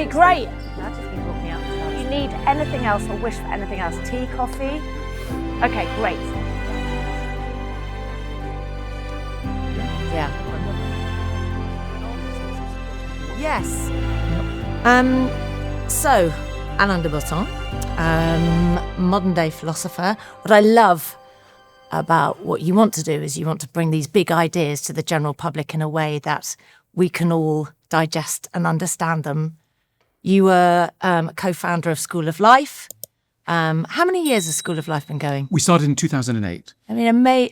me? Great. That just been brought me up. You need anything else or wish for anything else? Tea, coffee? Okay, great. Yeah. Yes. So, Alain de Botton, modern day philosopher. What I love about what you want to do is you want to bring these big ideas to the general public in a way that we can all digest and understand them. You were co-founder of School of Life. How many years has School of Life been going? We started in 2008. I mean,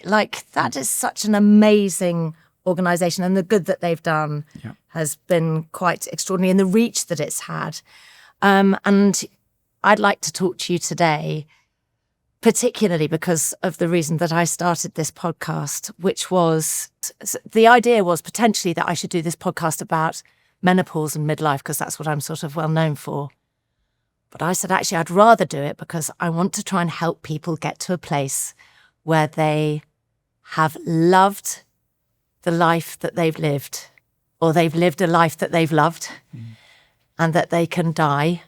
that is such an amazing organisation, and the good that they've done has been quite extraordinary, and the reach that it's had. And I'd like to talk to you today, particularly because of the reason that I started this podcast, which was, the idea was potentially that I should do this podcast about menopause and midlife, because that's what I'm sort of well known for. But I said, actually, I'd rather do it because I want to try and help people get to a place where they have loved the life that they've lived, or they've lived a life that they've loved, and that they can die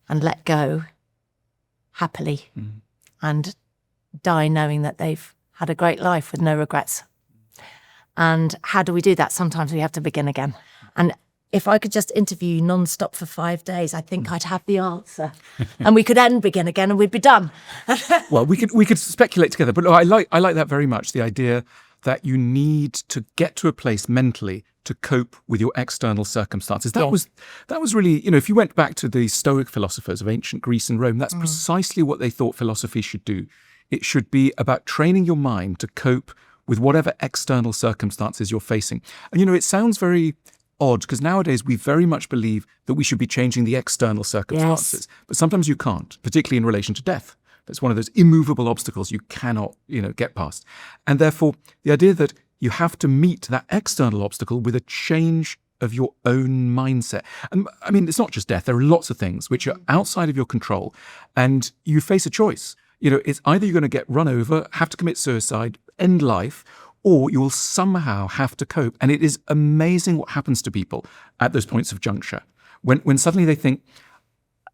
and let go happily and die knowing that they've had a great life with no regrets. And how do we do that? Sometimes we have to begin again. And if I could just interview you non-stop for 5 days, I think I'd have the answer. And we could end begin again and we'd be done. Well, we could speculate together, but I like that very much, the idea that you need to get to a place mentally to cope with your external circumstances. That was really, if you went back to the Stoic philosophers of ancient Greece and Rome, that's precisely what they thought philosophy should do. It should be about training your mind to cope with whatever external circumstances you're facing. And it sounds very odd because nowadays we very much believe that we should be changing the external circumstances, but sometimes you can't, particularly in relation to death. That's one of those immovable obstacles you cannot, get past. And therefore, the idea that you have to meet that external obstacle with a change of your own mindset. And I mean, it's not just death. There are lots of things which are outside of your control, and you face a choice. It's either you're going to get run over, have to commit suicide, end life, or you will somehow have to cope. And it is amazing what happens to people at those points of juncture. When suddenly they think,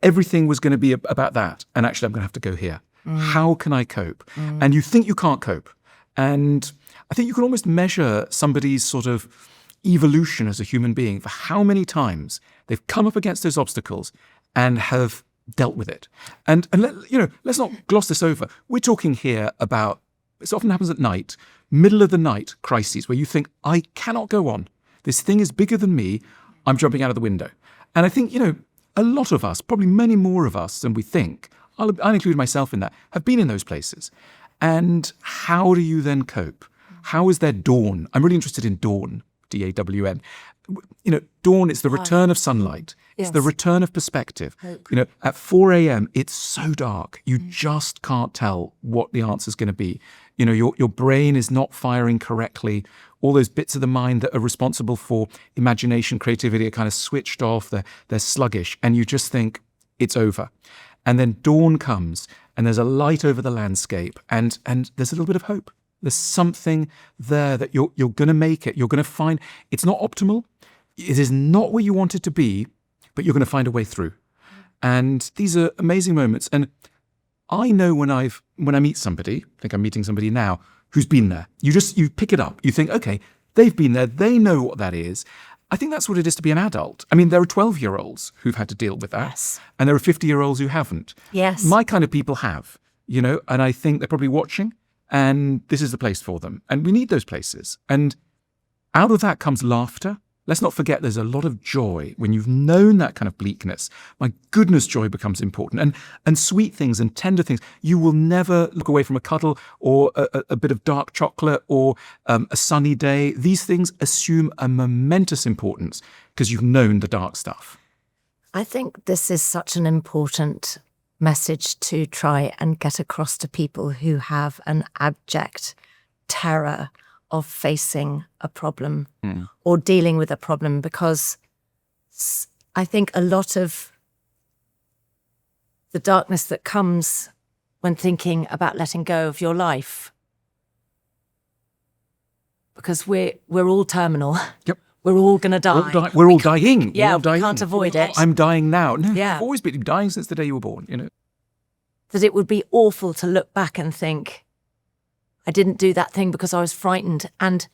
everything was going to be about that, and actually I'm going to have to go here. How can I cope? And you think you can't cope. And I think you can almost measure somebody's sort of evolution as a human being for how many times they've come up against those obstacles and have dealt with it. And let's not gloss this over. We're talking here about, it often happens at night, middle of the night crises where you think, I cannot go on. This thing is bigger than me. I'm jumping out of the window. And I think, a lot of us, probably many more of us than we think, I'll include myself in that, have been in those places. And how do you then cope? How is there dawn? I'm really interested in dawn, D-A-W-N. Dawn is the return of sunlight. It's the return of perspective. Hope. At 4 a.m., it's so dark. You just can't tell what the answer's going to be. Your brain is not firing correctly. All those bits of the mind that are responsible for imagination, creativity are kind of switched off. They're sluggish. And you just think it's over. And then dawn comes and there's a light over the landscape and there's a little bit of hope. There's something there that you're going to make it. You're going to find it's not optimal. It is not where you want it to be, but you're going to find a way through. And these are amazing moments. And I know when I meet somebody, I think I'm meeting somebody now, who's been there. You pick it up. You think, okay, they've been there. They know what that is. I think that's what it is to be an adult. I mean, there are 12-year-olds who've had to deal with that. Yes. And there are 50-year-olds who haven't. Yes. My kind of people have, and I think they're probably watching, and this is the place for them. And we need those places. And out of that comes laughter. Let's not forget there's a lot of joy when you've known that kind of bleakness. My goodness, joy becomes important. And sweet things and tender things. You will never look away from a cuddle or a bit of dark chocolate or a sunny day. These things assume a momentous importance because you've known the dark stuff. I think this is such an important message to try and get across to people who have an abject terror of facing a problem or dealing with a problem, because I think a lot of the darkness that comes when thinking about letting go of your life, because we're all terminal. Yep. we're all going to die. We're all dying. Yeah, We're all we dying. can't avoid it. I'm dying now. No, Yeah. you've always been dying since the day you were born, you know. That it would be awful to look back and think, I didn't do that thing because I was frightened. And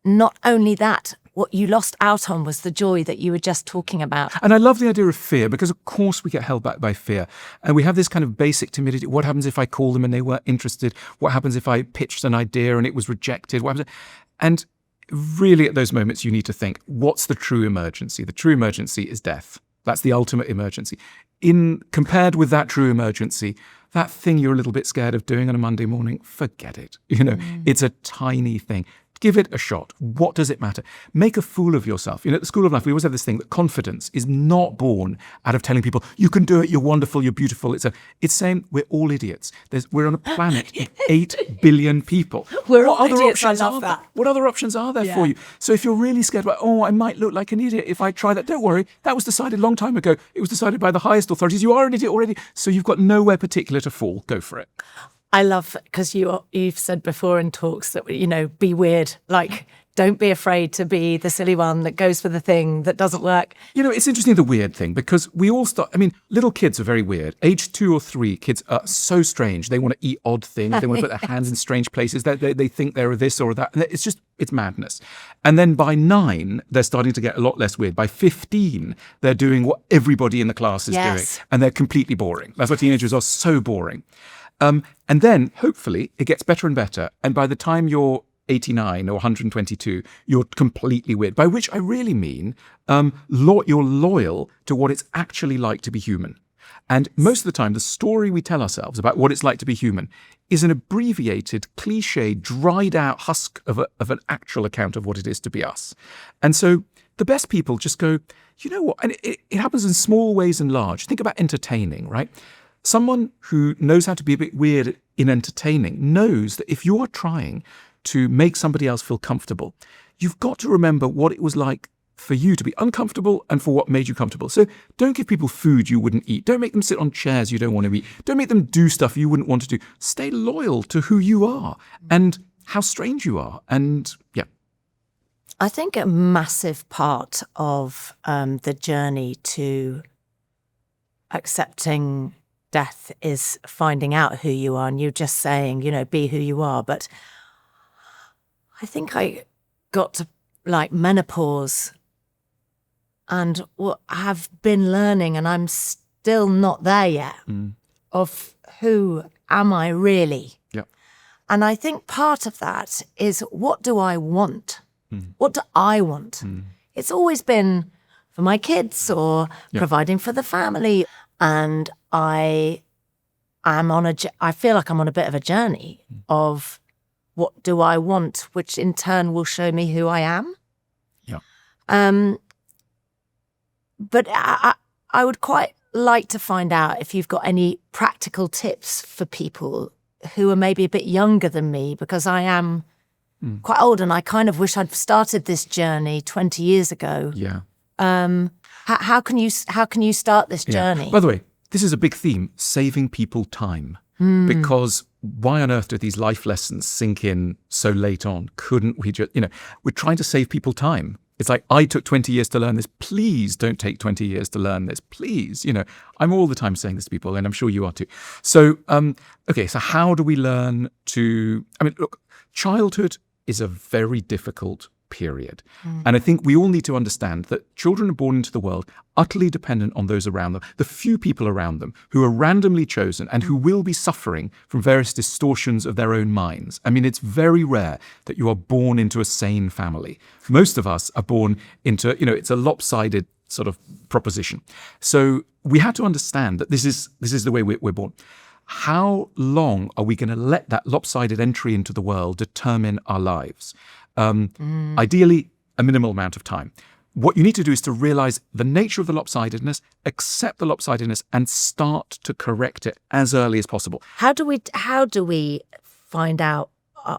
not only that, what you lost out on was the joy that you were just talking about. And I love the idea of fear, because of course we get held back by fear. And we have this kind of basic timidity. What happens if I call them and they weren't interested? What happens if I pitched an idea and it was rejected? What happens? And really at those moments you need to think, what's the true emergency? The true emergency is death. That's the ultimate emergency. Compared with that true emergency, that thing you're a little bit scared of doing on a Monday morning, forget it. You know, it's a tiny thing. Give it a shot. What does it matter? Make a fool of yourself. You know, at the School of Life, we always have this thing that confidence is not born out of telling people, you can do it, you're wonderful, you're beautiful. It's saying we're all idiots. We're on a planet of 8 billion people. We're What all other idiots, options I love are that. there? What other options are there for you? So if you're really scared about, I might look like an idiot if I try that, don't worry. That was decided a long time ago. It was decided by the highest authorities. You are an idiot already. So you've got nowhere particular to fall. Go for it. I love, because you've said before in talks that, you know, be weird. Like, don't be afraid to be the silly one that goes for the thing that doesn't work. You know, it's interesting, the weird thing, because we all little kids are very weird. Age 2 or 3, kids are so strange. They want to eat odd things. They want to put their hands in strange places. They think they're this or that. And it's madness. And then by 9, they're starting to get a lot less weird. By 15, they're doing what everybody in the class is doing. And they're completely boring. That's why teenagers are so boring. And then, hopefully, it gets better and better. And by the time you're 89 or 122, you're completely weird. By which I really mean you're loyal to what it's actually like to be human. And most of the time, the story we tell ourselves about what it's like to be human is an abbreviated, cliche, dried out husk of an actual account of what it is to be us. And so the best people just go, you know what? And it happens in small ways and large. Think about entertaining, right? Someone who knows how to be a bit weird in entertaining knows that if you are trying to make somebody else feel comfortable, you've got to remember what it was like for you to be uncomfortable and for what made you comfortable. So don't give people food you wouldn't eat. Don't make them sit on chairs you don't want to eat. Don't make them do stuff you wouldn't want to do. Stay loyal to who you are and how strange you are. And yeah. I think a massive part of the journey to accepting death is finding out who you are. And you're just saying, you know, be who you are. But I think I got to like menopause and what I have been learning, and I'm still not there yet, of who am I really? Yeah. And I think part of that is, what do I want? What do I want? It's always been for my kids or providing for the family. And I feel like I'm on a bit of a journey of what do I want, which in turn will show me who I am. Yeah. But I would quite like to find out if you've got any practical tips for people who are maybe a bit younger than me, because I am quite old and I kind of wish I'd started this journey 20 years ago. Yeah. How can you start this journey? By the way, this is a big theme, saving people time. Because why on earth do these life lessons sink in so late on? Couldn't we just, we're trying to save people time. It's like, I took 20 years to learn this. Please don't take 20 years to learn this. Please, I'm all the time saying this to people, and I'm sure you are too. So, okay, so how do we learn look, childhood is a very difficult period. And I think we all need to understand that children are born into the world utterly dependent on those around them, the few people around them who are randomly chosen and who will be suffering from various distortions of their own minds. I mean, it's very rare that you are born into a sane family. Most of us are born into, it's a lopsided sort of proposition. So we had to understand that this is the way we're born. How long are we going to let that lopsided entry into the world determine our lives? Ideally, a minimal amount of time. What you need to do is to realize the nature of the lopsidedness, accept the lopsidedness, and start to correct it as early as possible. How do we find out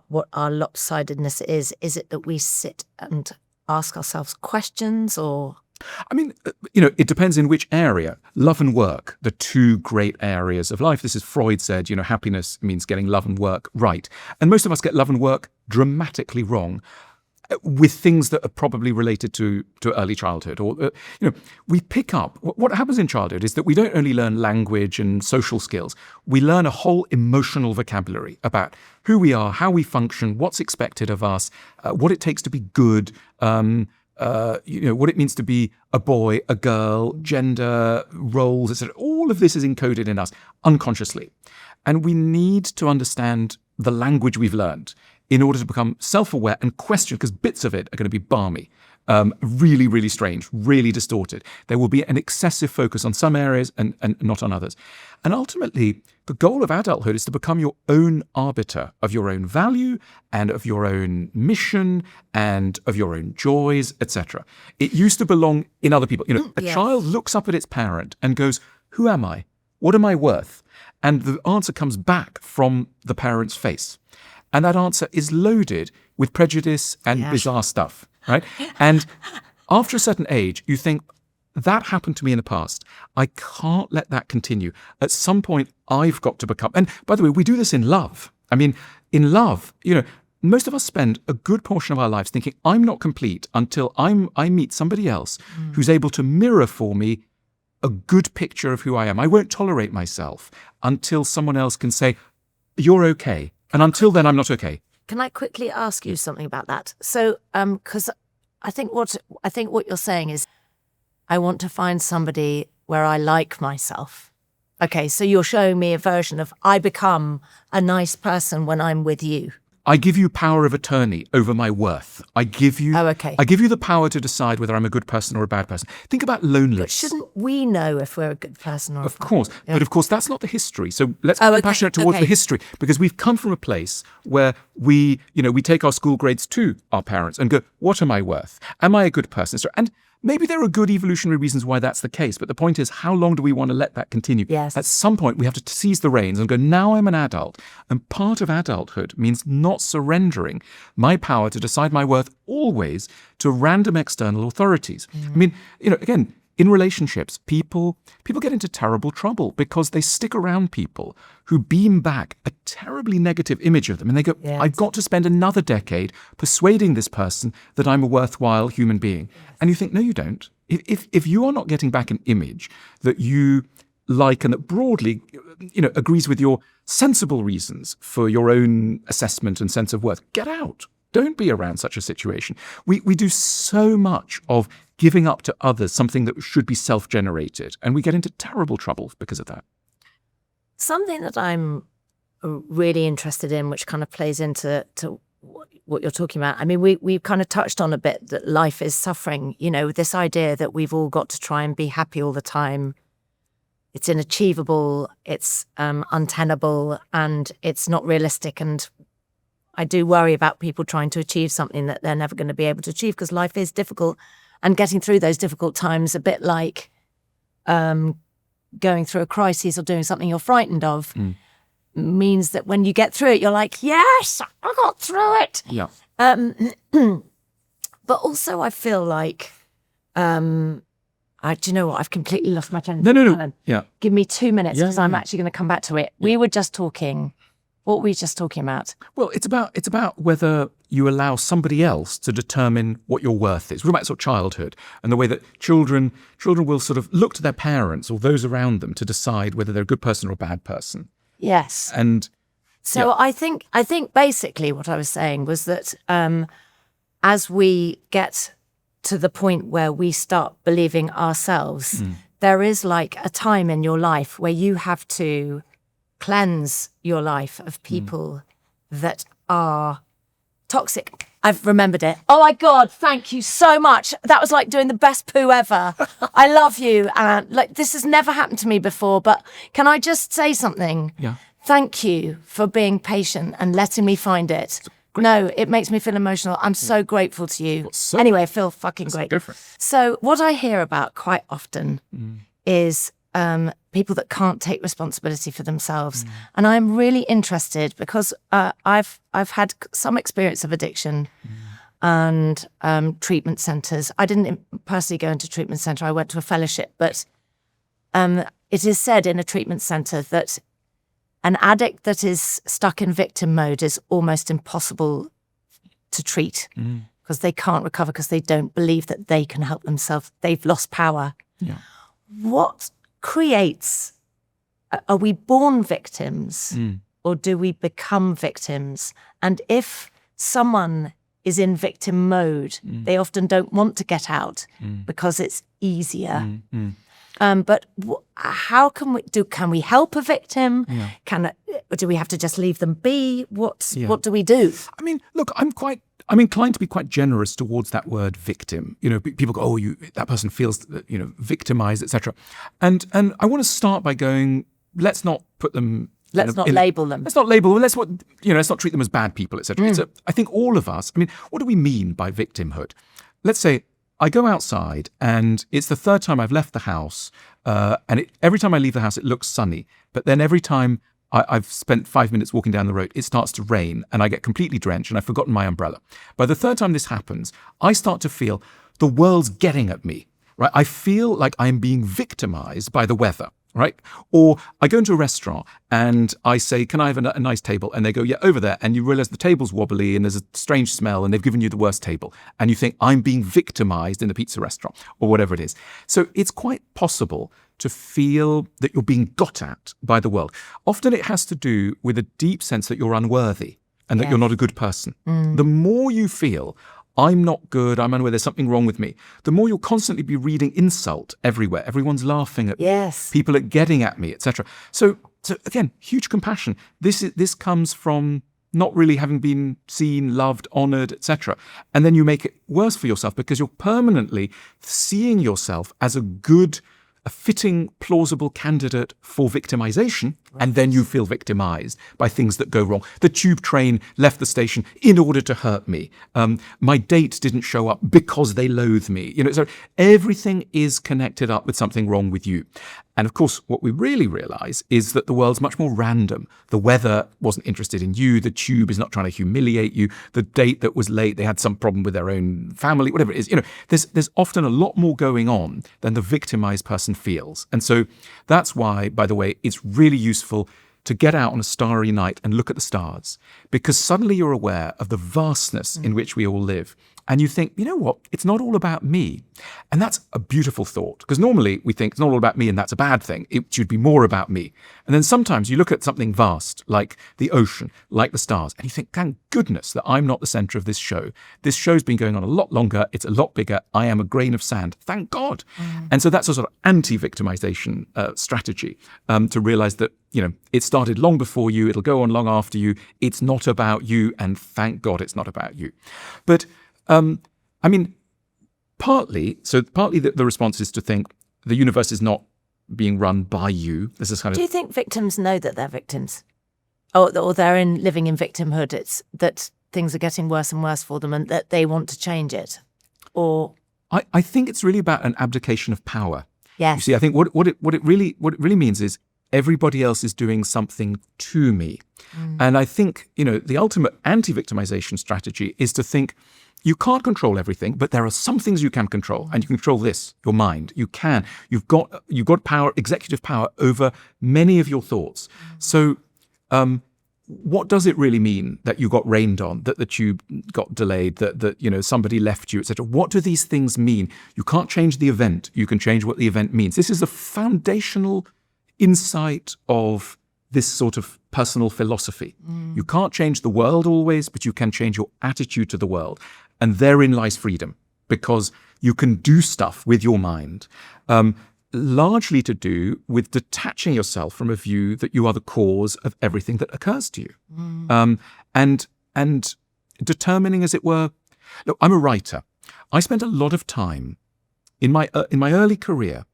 what our lopsidedness is? Is it that we sit and ask ourselves questions, or? I mean, it depends in which area. Love and work, the two great areas of life. This is Freud said, happiness means getting love and work right. And most of us get love and work dramatically wrong. with things that are probably related to early childhood. Or, we pick up, what happens in childhood is that we don't only learn language and social skills, we learn a whole emotional vocabulary about who we are, how we function, what's expected of us, what it takes to be good, what it means to be a boy, a girl, gender, roles, etc. All of this is encoded in us unconsciously. And we need to understand the language we've learned in order to become self-aware and question, because bits of it are going to be balmy, really, really strange, really distorted. There will be an excessive focus on some areas and not on others. And ultimately, the goal of adulthood is to become your own arbiter of your own value and of your own mission and of your own joys, etc. It used to belong in other people. A child looks up at its parent and goes, who am I? What am I worth? And the answer comes back from the parent's face. And that answer is loaded with prejudice and bizarre stuff, right? And after a certain age, you think, that happened to me in the past. I can't let that continue. At some point, I've got to become... And by the way, we do this in love. I mean, in love, most of us spend a good portion of our lives thinking, I'm not complete until I meet somebody else who's able to mirror for me a good picture of who I am. I won't tolerate myself until someone else can say, you're okay. And until then, I'm not okay. Can I quickly ask you something about that? So, because I think what you're saying is, I want to find somebody where I like myself. Okay, so you're showing me a version of I become a nice person when I'm with you. I give you power of attorney over my worth. I give you the power to decide whether I'm a good person or a bad person. Think about loneliness. But shouldn't we know if we're a good person or Of course. Yeah. But of course, that's not the history. So let's be compassionate towards the history, because we've come from a place where we take our school grades to our parents and go, what am I worth? Am I a good person? And maybe there are good evolutionary reasons why that's the case, but the point is, how long do we want to let that continue? Yes. At some point, we have to seize the reins and go, now I'm an adult. And part of adulthood means not surrendering my power to decide my worth always to random external authorities. I mean, again, in relationships, people get into terrible trouble because they stick around people who beam back a terribly negative image of them. And they go, I've got to spend another decade persuading this person that I'm a worthwhile human being. Yes. And you think, no, you don't. If you are not getting back an image that you like and that broadly, agrees with your sensible reasons for your own assessment and sense of worth, get out. Don't be around such a situation. We do so much of giving up to others something that should be self-generated, and we get into terrible trouble because of that. Something that I'm really interested in, which kind of plays into what you're talking about. I mean, we've kind of touched on a bit that life is suffering, this idea that we've all got to try and be happy all the time. It's inachievable, it's untenable, and it's not realistic. And I do worry about people trying to achieve something that they're never going to be able to achieve, because life is difficult. And getting through those difficult times, a bit like going through a crisis or doing something you're frightened of, means that when you get through it, you're like, yes, I got through it. Yeah. But also I feel like, do you know what? I've completely lost my train of thought. No. Alan. Yeah. Give me 2 minutes, because I'm actually going to come back to it. We were just talking... What were we just talking about? Well, it's about whether you allow somebody else to determine what your worth is. We're about sort of childhood and the way that children will sort of look to their parents or those around them to decide whether they're a good person or a bad person. Yes. And so I think basically what I was saying was that as we get to the point where we start believing ourselves, there is like a time in your life where you have to cleanse your life of people that are toxic. I've remembered it. Oh my God, thank you so much. That was like doing the best poo ever. I love you. And this has never happened to me before, but can I just say something? Yeah. Thank you for being patient and letting me find it. No, it makes me feel emotional. I'm so grateful to you. Anyway, I feel fucking great. So what I hear about quite often is people that can't take responsibility for themselves. And I'm really interested because I've had some experience of addiction and treatment centres. I didn't personally go into treatment centre. I went to a fellowship, but it is said in a treatment centre that an addict that is stuck in victim mode is almost impossible to treat because they can't recover because they don't believe that they can help themselves. They've lost power. Yeah. What creates, are we born victims or do we become victims? And if someone is in victim mode, they often don't want to get out because it's easier. But how can we help a victim? Yeah. Do we have to just leave them be? What do we do? I mean, look, I'm inclined to be quite generous towards that word victim. You know, people go, oh, that person feels, victimized, etc. And I want to start by going, let's not put them. Let's not label them. Let's not label them. Let's not treat them as bad people, etc. I think all of us. I mean, what do we mean by victimhood? Let's say I go outside and it's the third time I've left the house, and every time I leave the house, it looks sunny. But then every time I've spent 5 minutes walking down the road, it starts to rain and I get completely drenched and I've forgotten my umbrella. By the third time this happens, I start to feel the world's getting at me, right? I feel like I'm being victimized by the weather, right? Or I go into a restaurant and I say, can I have a nice table? And they go, yeah, over there. And you realize the table's wobbly and there's a strange smell and they've given you the worst table. And you think, I'm being victimized in the pizza restaurant or whatever it is. So it's quite possible to feel that you're being got at by the world. Often it has to do with a deep sense that you're unworthy and that you're not a good person. The more you feel, I'm not good, I'm unaware, there's something wrong with me, the more you'll constantly be reading insult everywhere. Everyone's laughing at me. People are getting at me, etc. So again, huge compassion. This comes from not really having been seen, loved, honored, etc. And then you make it worse for yourself because you're permanently seeing yourself as a fitting, plausible candidate for victimization, and then you feel victimized by things that go wrong. The tube train left the station in order to hurt me. My date didn't show up because they loathe me. So everything is connected up with something wrong with you. And of course, what we really realize is that the world's much more random. The weather wasn't interested in you. The tube is not trying to humiliate you. The date that was late, they had some problem with their own family, whatever it is. There's often a lot more going on than the victimized person feels. And so that's why, by the way, it's really useful to get out on a starry night and look at the stars, because suddenly you're aware of the vastness in which we all live. And you think, you know what? It's not all about me. And that's a beautiful thought, because normally we think it's not all about me and that's a bad thing. It should be more about me. And then sometimes you look at something vast, like the ocean, like the stars, and you think, thank goodness that I'm not the center of this show. This show's been going on a lot longer. It's a lot bigger. I am a grain of sand. Thank God. And so that's a sort of anti-victimization strategy, to realize that, it started long before you. It'll go on long after you. It's not about you. And thank God it's not about you. But partly the response is to think the universe is not being run by you. This is Do you think victims know that they're victims? Or they're living in victimhood? It's that things are getting worse and worse for them and that they want to change it? Or I think it's really about an abdication of power. Yes. You see, I think what it really means is everybody else is doing something to me. And I think, the ultimate anti-victimization strategy is to think, you can't control everything, but there are some things you can control, and you can control this, your mind. You can. You've got power, executive power over many of your thoughts. So, what does it really mean that you got rained on, that the tube got delayed, that somebody left you, etc.? What do these things mean? You can't change the event. You can change what the event means. This is the foundational insight of this sort of personal philosophy. You can't change the world always, but you can change your attitude to the world. And therein lies freedom, because you can do stuff with your mind, largely to do with detaching yourself from a view that you are the cause of everything that occurs to you. And determining, as it were, look, I'm a writer. I spent a lot of time in my early career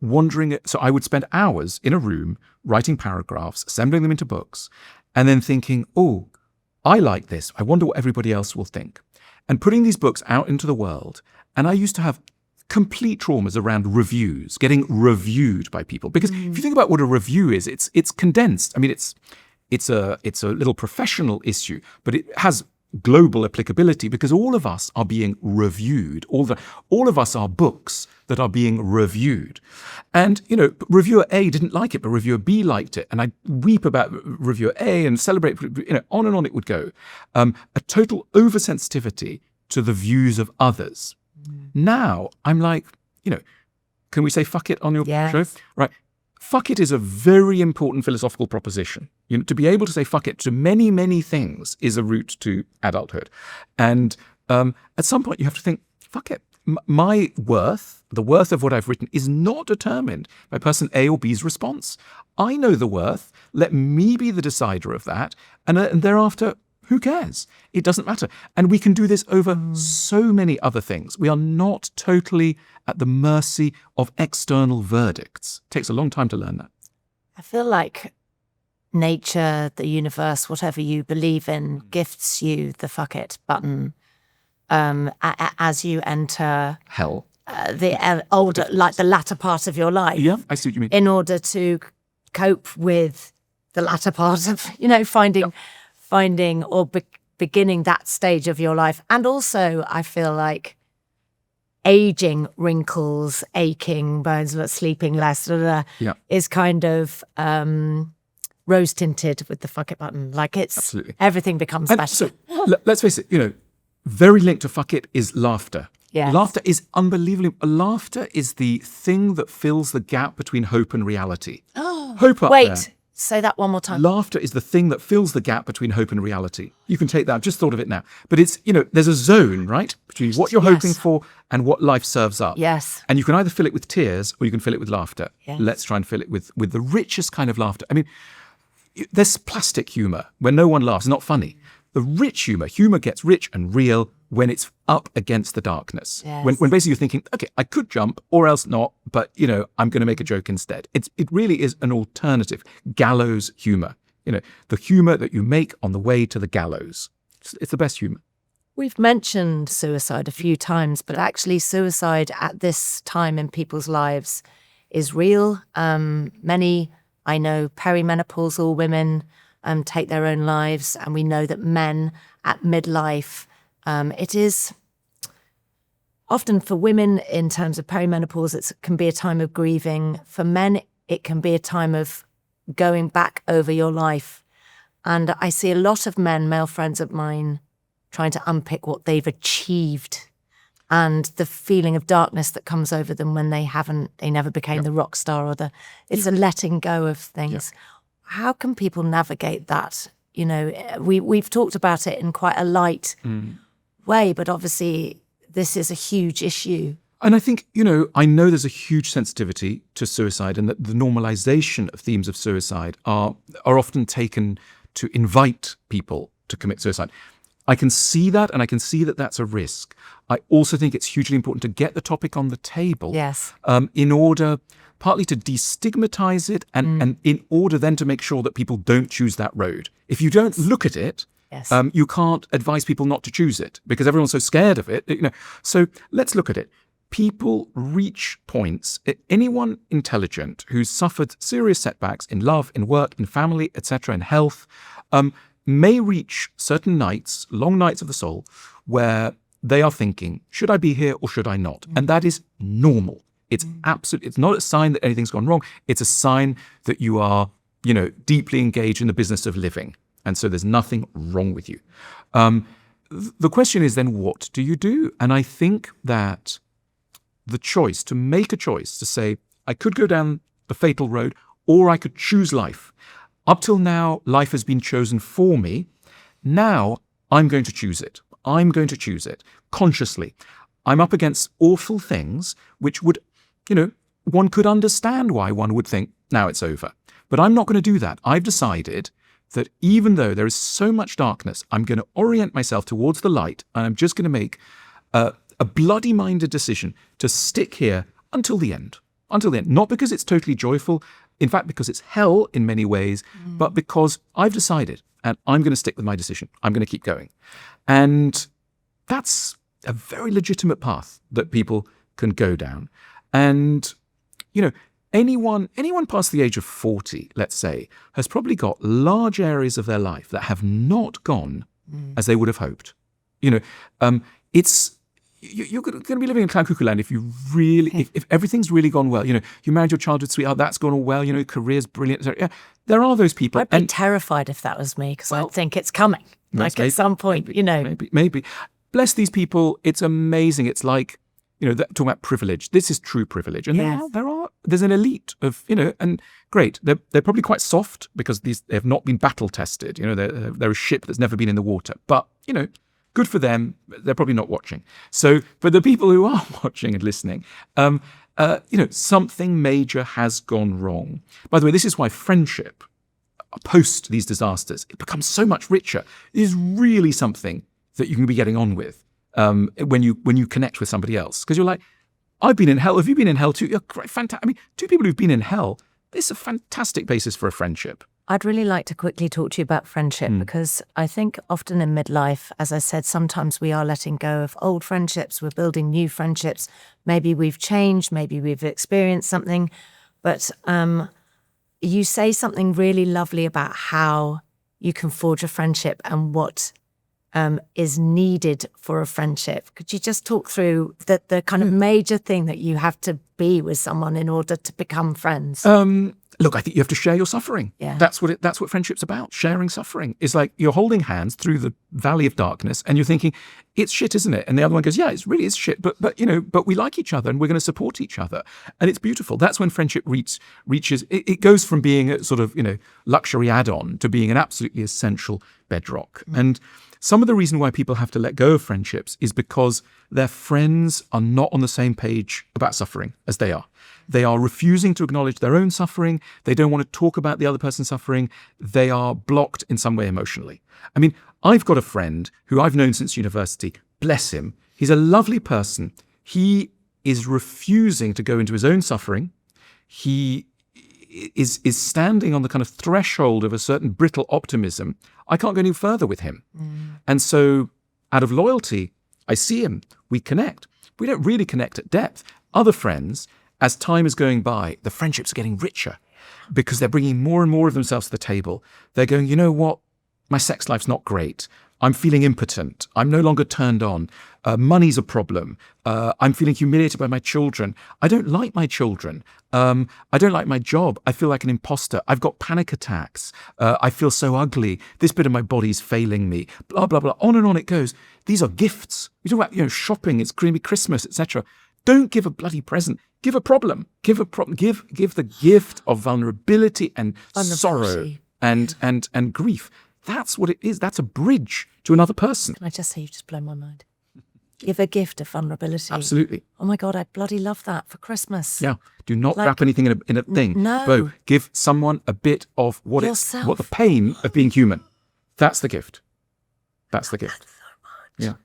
wondering. So I would spend hours in a room writing paragraphs, assembling them into books, and then thinking, oh, I like this. I wonder what everybody else will think. And putting these books out into the world. And I used to have complete traumas around reviews, getting reviewed by people. Because if you think about what a review is, it's condensed. I mean, it's a little professional issue, but it has global applicability because all of us are being reviewed. All of us are books that are being reviewed. And, reviewer A didn't like it, but reviewer B liked it. And I'd weep about reviewer A and celebrate, on and on it would go. A total oversensitivity to the views of others. Now I'm like, can we say fuck it on your show? Right. Fuck it is a very important philosophical proposition. To be able to say fuck it to many, many things is a route to adulthood. And at some point you have to think, fuck it. My worth, the worth of what I've written, is not determined by person A or B's response. I know the worth. Let me be the decider of that. And thereafter, who cares? It doesn't matter. And we can do this over so many other things. We are not totally at the mercy of external verdicts. It takes a long time to learn that. I feel like nature, the universe, whatever you believe in, gifts you the fuck it button as you enter hell, the older, like the latter part of your life. Yeah, I see what you mean. In order to cope with the latter part of, finding or beginning that stage of your life. And also, I feel like aging, wrinkles, aching, bones, sleeping less, is kind of rose tinted with the fuck it button. Like Absolutely. Everything becomes better. So let's face it, very linked to fuck it is laughter. Yes. Laughter is unbelievably. Laughter is the thing that fills the gap between hope and reality. Hope up there. Wait, say that one more time. Laughter is the thing that fills the gap between hope and reality. You can take that. I've just thought of it now. But it's, there's a zone, right, between what you're hoping for and what life serves up. Yes. And you can either fill it with tears or you can fill it with laughter. Yes. Let's try and fill it with the richest kind of laughter. I mean, there's plastic humor where no one laughs. It's not funny. The rich humor gets rich and real when it's up against the darkness. Yes. When basically you're thinking, okay, I could jump or else not, but, I'm going to make a joke instead. It really is an alternative gallows humor. The humor that you make on the way to the gallows. It's the best humor. We've mentioned suicide a few times, but actually suicide at this time in people's lives is real. Many, I know, perimenopausal women take their own lives, and we know that men at midlife, it is often for women in terms of perimenopause, it can be a time of grieving. For men, it can be a time of going back over your life. And I see a lot of men, male friends of mine, trying to unpick what they've achieved and the feeling of darkness that comes over them when they never became the rock star or it's a letting go of things. Yep. How can people navigate that? We've talked about it in quite a light way, but obviously this is a huge issue. And I think, I know there's a huge sensitivity to suicide and that the normalization of themes of suicide are often taken to invite people to commit suicide. I can see that, and I can see that that's a risk. I also think it's hugely important to get the topic on the table. Yes. In order partly to destigmatize it and in order then to make sure that people don't choose that road. If you don't look at it, you can't advise people not to choose it because everyone's so scared of it. So let's look at it. People reach points, anyone intelligent who's suffered serious setbacks in love, in work, in family, etc., in health, may reach certain nights, long nights of the soul, where they are thinking, should I be here or should I not? And that is normal. It's it's not a sign that anything's gone wrong. It's a sign that you are, deeply engaged in the business of living. And so there's nothing wrong with you. The question is then, what do you do? And I think that to make a choice to say, I could go down the fatal road or I could choose life. Up till now, life has been chosen for me. Now I'm going to choose it. I'm going to choose it consciously. I'm up against awful things, which would, one could understand why one would think, now it's over. But I'm not going to do that. I've decided that even though there is so much darkness, I'm going to orient myself towards the light, and I'm just going to make a bloody-minded decision to stick here until the end. Until the end. Not because it's totally joyful, in fact, because it's hell in many ways, but because I've decided, and I'm going to stick with my decision. I'm going to keep going. And that's a very legitimate path that people can go down. And, anyone past the age of 40, let's say, has probably got large areas of their life that have not gone as they would have hoped. You're going to be living in clown cuckoo land if you really, if everything's really gone well. You married your childhood sweetheart, that's gone all well. Career's brilliant. So, yeah, there are those people. I'd be terrified if that was me because I'd think it's coming. Like at some point, Maybe. bless these people. It's amazing. It's like, talking about privilege. This is true privilege. And Yes. there's an elite of, and great. They're probably quite soft because they have not been battle tested. They're a ship that's never been in the water. But, good for them. They're probably not watching. So for the people who are watching and listening, something major has gone wrong. By the way, this is why friendship, post these disasters, it becomes so much richer. It is really something that you can be getting on with when you connect with somebody else. Because you're like, I've been in hell. Have you been in hell too? You're great, fantastic. I mean, two people who've been in hell, this is a fantastic basis for a friendship. I'd really like to quickly talk to you about friendship because I think often in midlife, as I said, sometimes we are letting go of old friendships. We're building new friendships. Maybe we've changed. Maybe we've experienced something. But you say something really lovely about how you can forge a friendship and what is needed for a friendship. Could you just talk through the kind of major thing that you have to be with someone in order to become friends? Look, I think you have to share your suffering. Yeah. That's what friendship's about. Sharing suffering. It's like you're holding hands through the valley of darkness and you're thinking, it's shit, isn't it? And the other one goes, yeah, it really is shit. But we like each other and we're going to support each other. And it's beautiful. That's when friendship reaches, it goes from being a sort of, luxury add-on to being an absolutely essential bedrock. And some of the reason why people have to let go of friendships is because their friends are not on the same page about suffering as they are. They are refusing to acknowledge their own suffering. They don't want to talk about the other person's suffering. They are blocked in some way emotionally. I mean, I've got a friend who I've known since university. Bless him. He's a lovely person. He is refusing to go into his own suffering. He is standing on the kind of threshold of a certain brittle optimism. I can't go any further with him. And so out of loyalty, I see him. We connect. We don't really connect at depth. Other friends, as time is going by, the friendships are getting richer because they're bringing more and more of themselves to the table. They're going, you know what? My sex life's not great. I'm feeling impotent. I'm no longer turned on. Money's a problem. I'm feeling humiliated by my children. I don't like my children. I don't like my job. I feel like an imposter. I've got panic attacks. I feel so ugly. This bit of my body's failing me. Blah, blah, blah. On and on it goes. These are gifts. We talk about, shopping. It's going to be Christmas, etc. Don't give a bloody present. Give a problem. Give a problem. Give the gift of vulnerability and sorrow and grief. That's what it is. That's a bridge to another person. Can I just say, you've just blown my mind. Give a gift of vulnerability. Absolutely. Oh my God, I bloody love that for Christmas. Yeah. Do not wrap anything in a thing. No. Bo, give someone a bit of what the pain of being human. That's the gift. That's the gift. So much.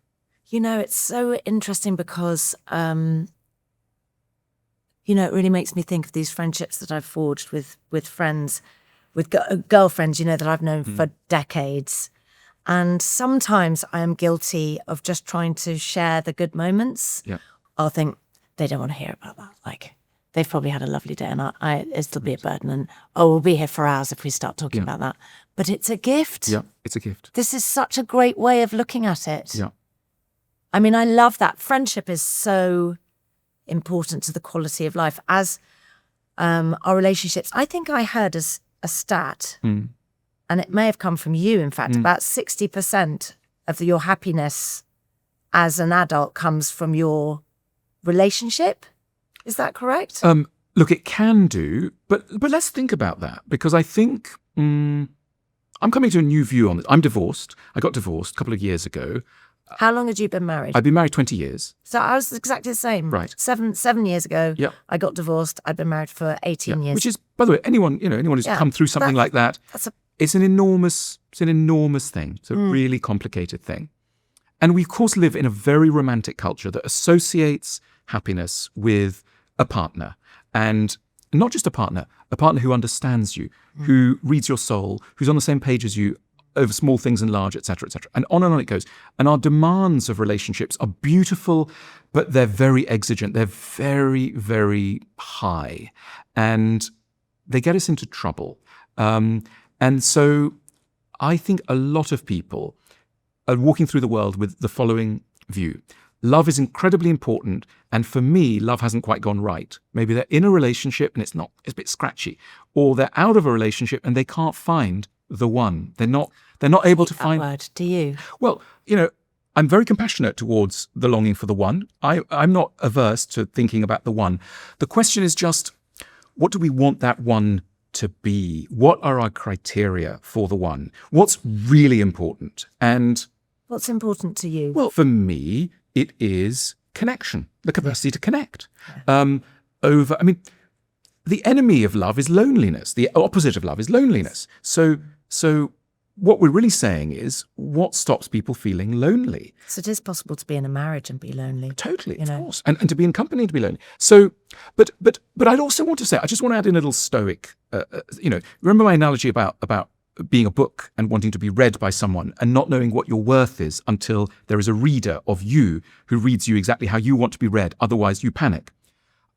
Yeah. It's so interesting because, it really makes me think of these friendships that I've forged with friends, with girlfriends, that I've known for decades. And sometimes I am guilty of just trying to share the good moments. Yeah. I'll think, they don't want to hear about that. Like, they've probably had a lovely day and it'll be a burden. And, we'll be here for hours if we start talking about that. But it's a gift. Yeah, it's a gift. This is such a great way of looking at it. Yeah. I mean, I love that. Friendship is so important to the quality of life. As our relationships, I think I heard as a stat, and it may have come from you, in fact, about 60% of your happiness as an adult comes from your relationship. Is that correct? Look, it can do, but let's think about that, because I think I'm coming to a new view on this. I'm divorced. I got divorced a couple of years ago. How long had you been married? I've been married 20 years. So I was exactly the same. Right. 7 years ago, I got divorced. I'd been married for 18 years. Which is, by the way, anyone who's come through something like that, it's an enormous thing. It's a really complicated thing. And we, of course, live in a very romantic culture that associates happiness with a partner. And not just a partner who understands you, who reads your soul, who's on the same page as you, over small things and large, etc., etc. And on it goes. And our demands of relationships are beautiful, but they're very exigent. They're very, very high. And they get us into trouble. And so I think a lot of people are walking through the world with the following view. Love is incredibly important. And for me, love hasn't quite gone right. Maybe they're in a relationship and it's a bit scratchy. Or they're out of a relationship and they can't find the one. They're not able to find that word. Do you? Well, I'm very compassionate towards the longing for the one. I'm not averse to thinking about the one. The question is just, what do we want that one to be? What are our criteria for the one? What's really important? And what's important to you? well, for me, it is connection, the capacity to connect. The enemy of love is loneliness. The opposite of love is loneliness. So what we're really saying is, what stops people feeling lonely? So it is possible to be in a marriage and be lonely. Totally, of course. And to be in company and to be lonely. So, but I'd also want to say, I just want to add in a little stoic, remember my analogy about being a book and wanting to be read by someone and not knowing what your worth is until there is a reader of you who reads you exactly how you want to be read. Otherwise, you panic.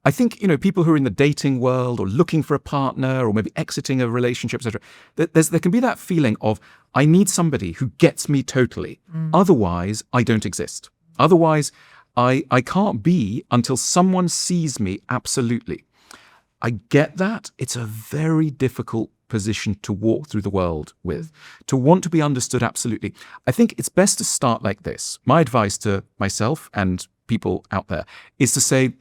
I think, people who are in the dating world or looking for a partner or maybe exiting a relationship, etc., there can be that feeling of, I need somebody who gets me totally. Otherwise, I don't exist. Otherwise, I can't be until someone sees me absolutely. I get that. It's a very difficult position to walk through the world with, to want to be understood absolutely. I think it's best to start like this. My advice to myself and people out there is to say,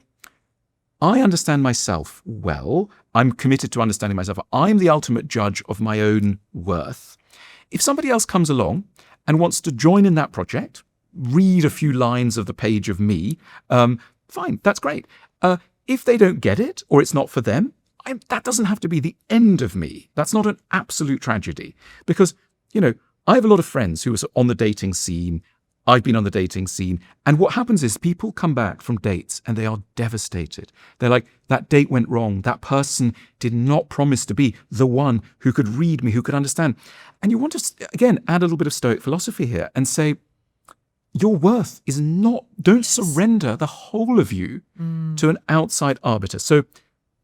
I understand myself well. I'm committed to understanding myself. I'm the ultimate judge of my own worth. If somebody else comes along and wants to join in that project, read a few lines of the page of me, fine, that's great. If they don't get it or it's not for them, that doesn't have to be the end of me. That's not an absolute tragedy. Because, I have a lot of friends who are on the dating scene. I've been on the dating scene. And what happens is people come back from dates and they are devastated. They're like, that date went wrong. That person did not promise to be the one who could read me, who could understand. And you want to, again, add a little bit of Stoic philosophy here and say, your worth is not, don't surrender the whole of you to an outside arbiter. So,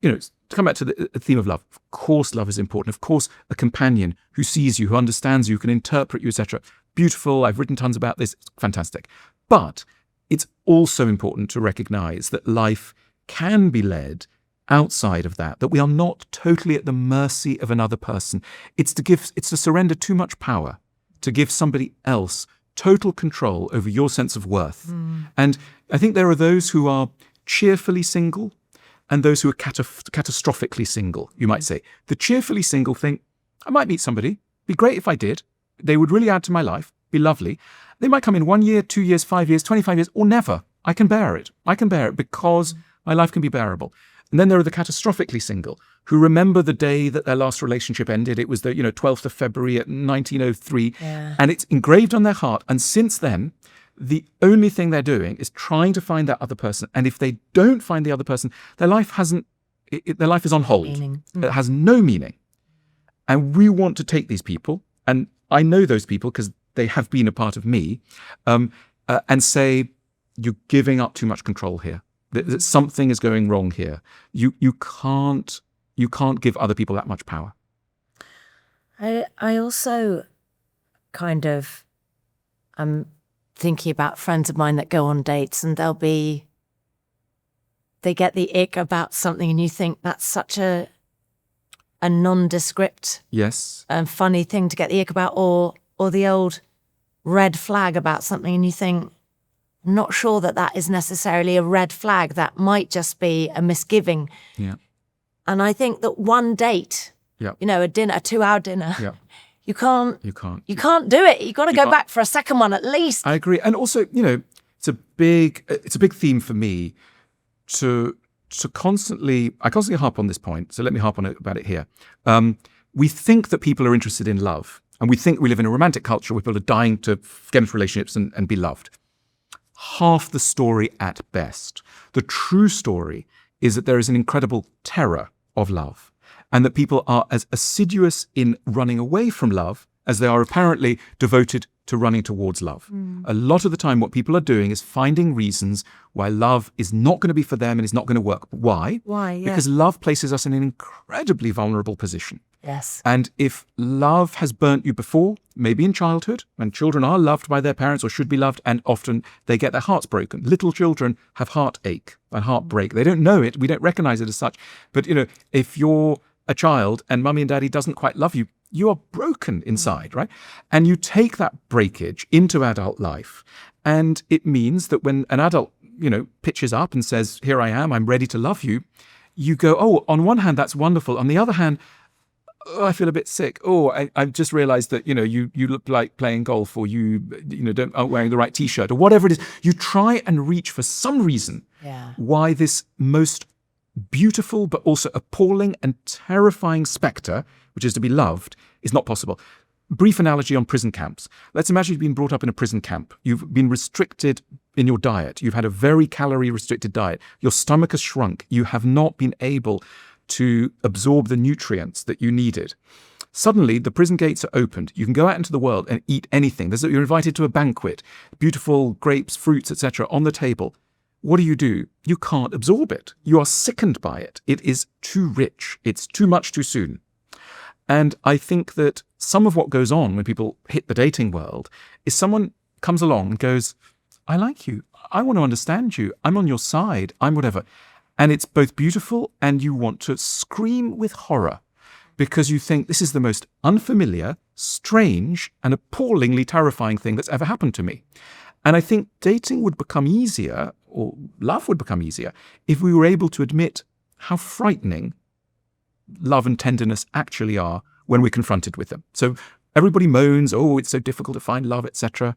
to come back to the theme of love, of course love is important. Of course, a companion who sees you, who understands you, who can interpret you, etc. Beautiful. I've written tons about this. It's fantastic. But it's also important to recognize that life can be led outside of that we are not totally at the mercy of another person. It's to surrender too much power, to give somebody else total control over your sense of worth. And I think there are those who are cheerfully single and those who are catastrophically single, you might say. The cheerfully single think, I might meet somebody, be great if I did. They would really add to my life, be lovely. They might come in 1 year, 2 years, 5 years, 25 years, or never. I can bear it. I can bear it because my life can be bearable. And then there are the catastrophically single who remember the day that their last relationship ended. It was the 12th of February at 1903. Yeah. And it's engraved on their heart. And since then, the only thing they're doing is trying to find that other person. And if they don't find the other person, their life is on hold. It has no meaning. And we want to take these people, and I know those people because they have been a part of me, and say, you're giving up too much control here. That something is going wrong here. You can't give other people that much power. I also kind of thinking about friends of mine that go on dates and they get the ick about something and you think that's such a nondescript, yes, funny thing to get the ick about, or the old red flag about something and you think, I'm not sure that is necessarily a red flag. That might just be a misgiving. Yeah. And I think that one date, a 2-hour dinner, you can't do it. You've got to go back for a second one at least. I agree. And also, it's a big theme for me to constantly harp on this point. So let me harp on it about it here. We think that people are interested in love, and we think we live in a romantic culture where people are dying to get into relationships and be loved. Half the story at best. The true story is that there is an incredible terror of love, and that people are as assiduous in running away from love as they are apparently devoted to running towards love. A lot of the time, what people are doing is finding reasons why love is not going to be for them and is not going to work. Why? Why? Yeah. Because love places us in an incredibly vulnerable position. Yes. And if love has burnt you before, maybe in childhood, when children are loved by their parents or should be loved, and often they get their hearts broken. Little children have heartache and heartbreak. They don't know it. We don't recognize it as such. But, if you're a child and mummy and daddy doesn't quite love you, you are broken inside, right? And you take that breakage into adult life. And it means that when an adult, pitches up and says, here I am, I'm ready to love you, you go, oh, on one hand, that's wonderful. On the other hand, oh, I feel a bit sick. Oh, I've just realized that, you look like playing golf, or aren't wearing the right T-shirt, or whatever it is. You try and reach for some reason why this most beautiful but also appalling and terrifying spectre, which is to be loved, is not possible. Brief analogy on prison camps. Let's imagine you've been brought up in a prison camp. You've been restricted in your diet. You've had a very calorie-restricted diet. Your stomach has shrunk. You have not been able to absorb the nutrients that you needed. Suddenly, the prison gates are opened. You can go out into the world and eat anything. You're invited to a banquet, beautiful grapes, fruits, etc. on the table. What do? You can't absorb it. You are sickened by it. It is too rich. It's too much too soon. And I think that some of what goes on when people hit the dating world is someone comes along and goes, I like you. I want to understand you. I'm on your side. I'm whatever. And it's both beautiful, and you want to scream with horror because you think this is the most unfamiliar, strange, and appallingly terrifying thing that's ever happened to me. And I think dating would become easier, or love would become easier, if we were able to admit how frightening love and tenderness actually are when we're confronted with them. So everybody moans, oh, it's so difficult to find love, etc.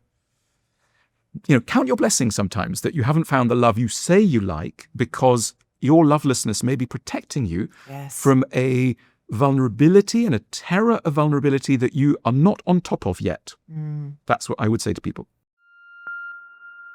Count your blessings sometimes that you haven't found the love you say you like, because your lovelessness may be protecting you from a vulnerability and a terror of vulnerability that you are not on top of yet. That's what I would say to people.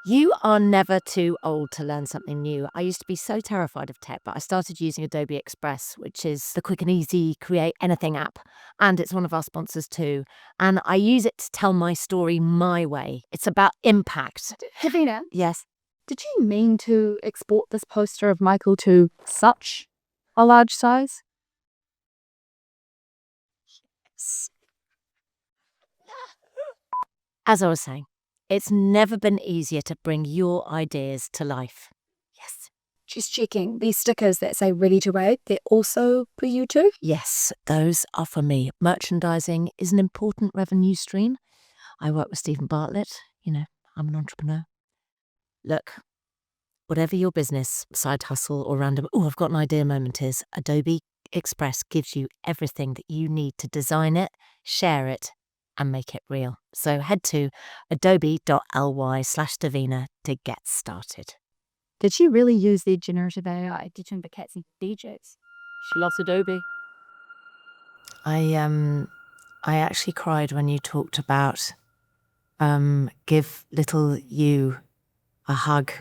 You are never too old to learn something new. I used to be so terrified of tech, but I started using Adobe Express, which is the quick and easy create anything app. And it's one of our sponsors too. And I use it to tell my story my way. It's about impact. Davina, Yes. did you mean to export this poster of Michael to such a large size? As I was saying, it's never been easier to bring your ideas to life. Yes. Just checking. These stickers that say ready to wear, they're also for you too? Yes, those are for me. Merchandising is an important revenue stream. I work with Stephen Bartlett. I'm an entrepreneur. Look, whatever your business, side hustle, or random, I've got an idea moment is, Adobe Express gives you everything that you need to design it, share it, and make it real. So head to adobe.ly/Davina to get started. Did she really use the generative AI to turn the cats into DJs? She loves Adobe. I actually cried when you talked about give little you a hug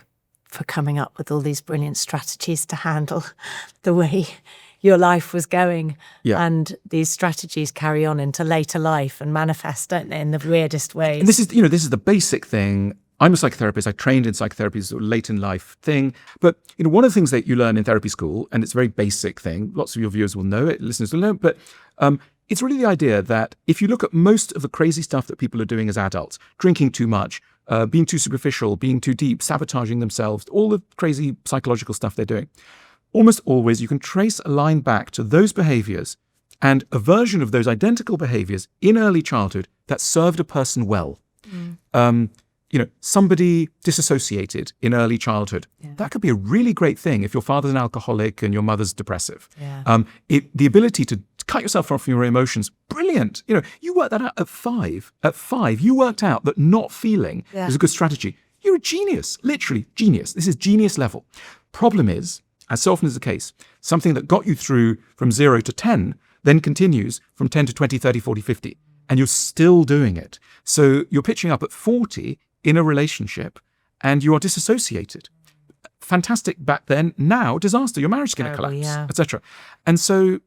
for coming up with all these brilliant strategies to handle the way your life was going. Yeah. And these strategies carry on into later life and manifest, don't they, in the weirdest ways. And this is the basic thing. I'm a psychotherapist. I trained in psychotherapy, it's a late in life thing. But one of the things that you learn in therapy school, and it's a very basic thing, lots of your viewers will know it, listeners will know it, but it's really the idea that if you look at most of the crazy stuff that people are doing as adults, drinking too much, being too superficial, being too deep, sabotaging themselves, all the crazy psychological stuff they're doing, almost always you can trace a line back to those behaviors and a version of those identical behaviors in early childhood that served a person well. Somebody disassociated in early childhood. Yeah. That could be a really great thing if your father's an alcoholic and your mother's depressive. Yeah. The ability to cut yourself off from your emotions, brilliant. You worked that out at 5. At 5, you worked out that not feeling is a good strategy. You're a genius, literally genius. This is genius level. Problem is, as so often is the case, something that got you through from 0 to 10 then continues from 10 to 20, 30, 40, 50, and you're still doing it. So you're pitching up at 40 in a relationship and you are disassociated. Fantastic back then, now disaster, your marriage is going to collapse, etc. And so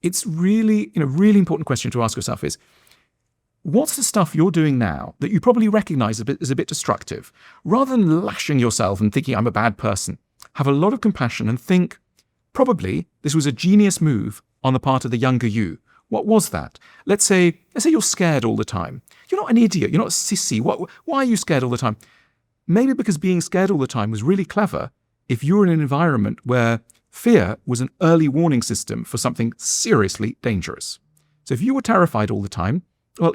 it's really, really important question to ask yourself is, what's the stuff you're doing now that you probably recognize as a bit destructive? Rather than lashing yourself and thinking I'm a bad person, have a lot of compassion and think, probably this was a genius move on the part of the younger you. What was that? Let's say you're scared all the time. You're not an idiot. You're not a sissy. Why are you scared all the time? Maybe because being scared all the time was really clever if you were in an environment where fear was an early warning system for something seriously dangerous. So if you were terrified all the time, well,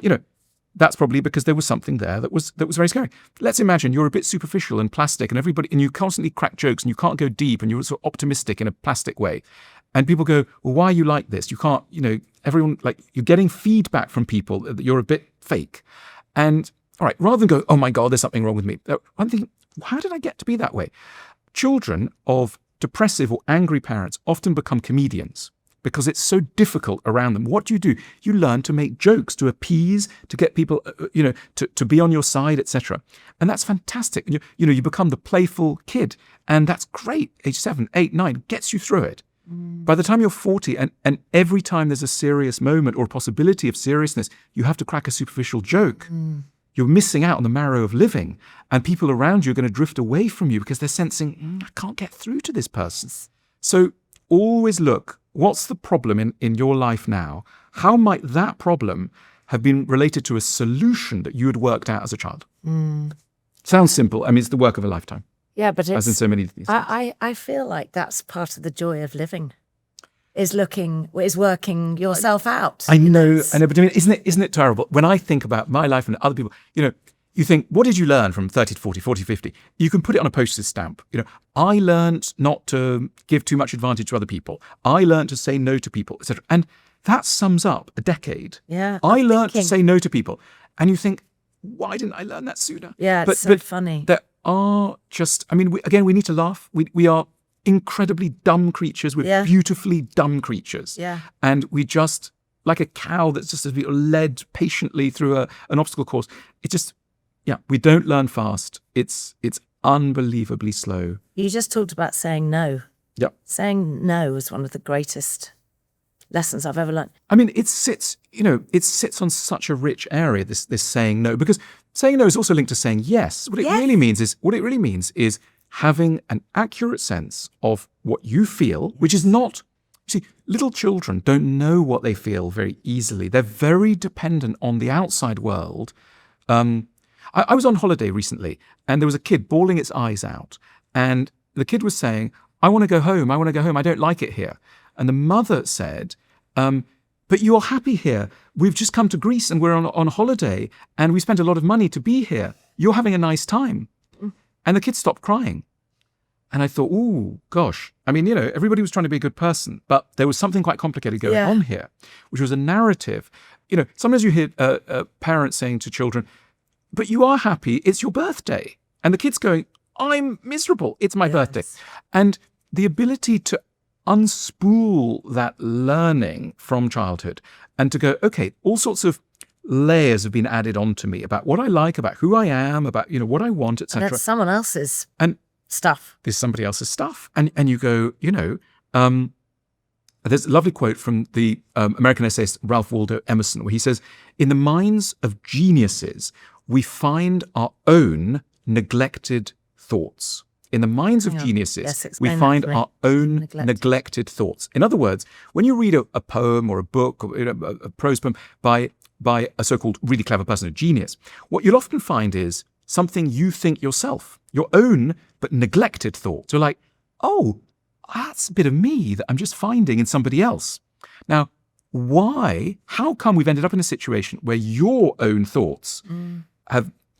that's probably because there was something there that was very scary. Let's imagine you're a bit superficial and plastic, and you constantly crack jokes, and you can't go deep, and you're sort of optimistic in a plastic way. And people go, well, why are you like this? You can't, everyone, you're getting feedback from people that you're a bit fake. And all right, rather than go, oh my God, there's something wrong with me, I'm thinking, how did I get to be that way? Children of depressive or angry parents often become comedians, because it's so difficult around them. What do? You learn to make jokes, to appease, to get people, to be on your side, etc. And that's fantastic. You become the playful kid, and that's great. Age 7, 8, 9 gets you through it. By the time you're 40, and every time there's a serious moment or a possibility of seriousness, you have to crack a superficial joke. You're missing out on the marrow of living, and people around you are going to drift away from you because they're sensing, I can't get through to this person. So always look, what's the problem in your life now? How might that problem have been related to a solution that you had worked out as a child? Sounds simple. I mean, it's the work of a lifetime. Yeah, but as in so many of these things. I feel like that's part of the joy of living, is working yourself out. I know, but I mean, isn't it terrible? When I think about my life and other people, you think, what did you learn from 30 to 40, 40 to 50? You can put it on a postage stamp. I learned not to give too much advantage to other people. I learned to say no to people, etc. And that sums up a decade. Yeah, I learned to say no to people. And you think, why didn't I learn that sooner? Yeah, it's so funny. There are just, I mean, we need to laugh. We are incredibly dumb creatures. We're beautifully dumb creatures. Yeah. And we just, like a cow that's just led patiently through an obstacle course, we don't learn fast. It's unbelievably slow. You just talked about saying no. Yep. Saying no is one of the greatest lessons I've ever learned. I mean, it sits on such a rich area, this saying no, because saying no is also linked to saying yes. What it really means is having an accurate sense of what you feel, which is not, see, little children don't know what they feel very easily. They're very dependent on the outside world. I was on holiday recently, and there was a kid bawling its eyes out, and the kid was saying, I want to go home, I don't like it here. And the mother said, but you're happy here. We've just come to Greece and we're on holiday, and we spent a lot of money to be here. You're having a nice time. And the kid stopped crying. And I thought, ooh, gosh. I mean, everybody was trying to be a good person, but there was something quite complicated going on here, which was a narrative. Sometimes you hear parents saying to children, but you are happy, it's your birthday. And the kid's going, I'm miserable, it's my birthday. And the ability to unspool that learning from childhood and to go, okay, all sorts of layers have been added onto me about what I like, about who I am, about what I want, etc. And that's someone else's stuff. There's somebody else's stuff. And you go, there's a lovely quote from the American essayist Ralph Waldo Emerson, where he says, in the minds of geniuses, we find our own neglected thoughts. In the minds of geniuses, we find our own neglected thoughts. In other words, when you read a poem or a book or a prose poem by a so-called really clever person, a genius, what you'll often find is something you think yourself, your own but neglected thoughts. You're like, oh, that's a bit of me that I'm just finding in somebody else. Now, how come we've ended up in a situation where your own thoughts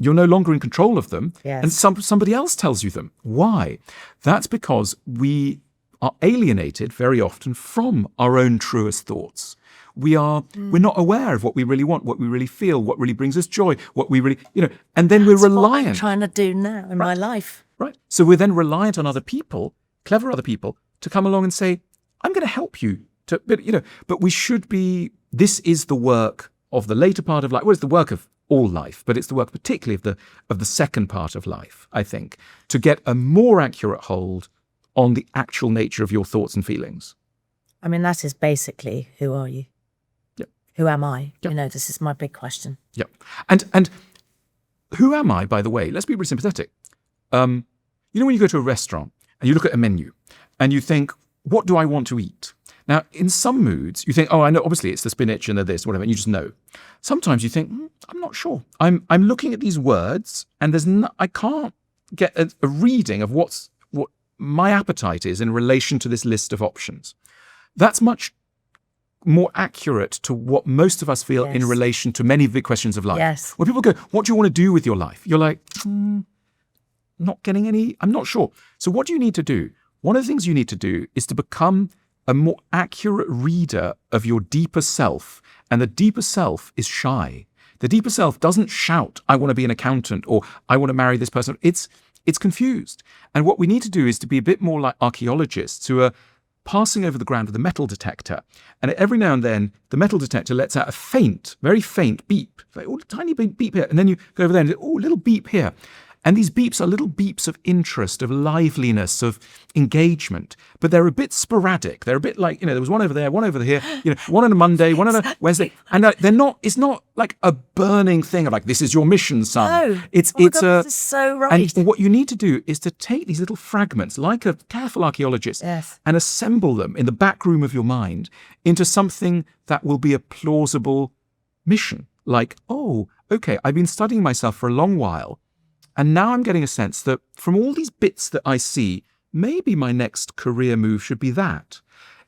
you're no longer in control of them, and somebody else tells you them? Why? That's because we are alienated very often from our own truest thoughts. We're not aware of what we really want, what we really feel, what really brings us joy, what we really, and then we're reliant. What I'm trying to do now in my life. Right. So we're then reliant on other people, clever other people, to come along and say, I'm going to help you. But we should be, this is the work of the later part of life. Well, it's the work of all life, but it's the work particularly of the second part of life, I think, to get a more accurate hold on the actual nature of your thoughts and feelings. I mean, that is basically, who are you? Yep. Who am I? Yep. This is my big question. Yep. And who am I, by the way? Let's be really sympathetic. When you go to a restaurant and you look at a menu and you think, what do I want to eat? Now, in some moods, you think, oh, I know, obviously it's the spinach and the this, whatever, and you just know. Sometimes you think, I'm not sure. I'm looking at these words and I can't get a reading of what my appetite is in relation to this list of options. That's much more accurate to what most of us feel in relation to many of the big questions of life. Yes. When people go, what do you want to do with your life? You're like, not getting any, I'm not sure. So what do you need to do? One of the things you need to do is to become a more accurate reader of your deeper self. And the deeper self is shy. The deeper self doesn't shout, I want to be an accountant, or I want to marry this person. It's confused. And what we need to do is to be a bit more like archaeologists who are passing over the ground with a metal detector. And every now and then, the metal detector lets out a faint, very faint beep. Like, oh, tiny beep here. And then you go over there and oh, little beep here. And these beeps are little beeps of interest, of liveliness, of engagement. But they're a bit sporadic. They're a bit like, there was one over there, one over here, one on a Monday, one on a Wednesday. And it's not like a burning thing of like, this is your mission, son. No. It's this is so right. And what you need to do is to take these little fragments, like a careful archaeologist, and assemble them in the back room of your mind into something that will be a plausible mission. Like, oh, okay, I've been studying myself for a long while. And now I'm getting a sense that from all these bits that I see, maybe my next career move should be that.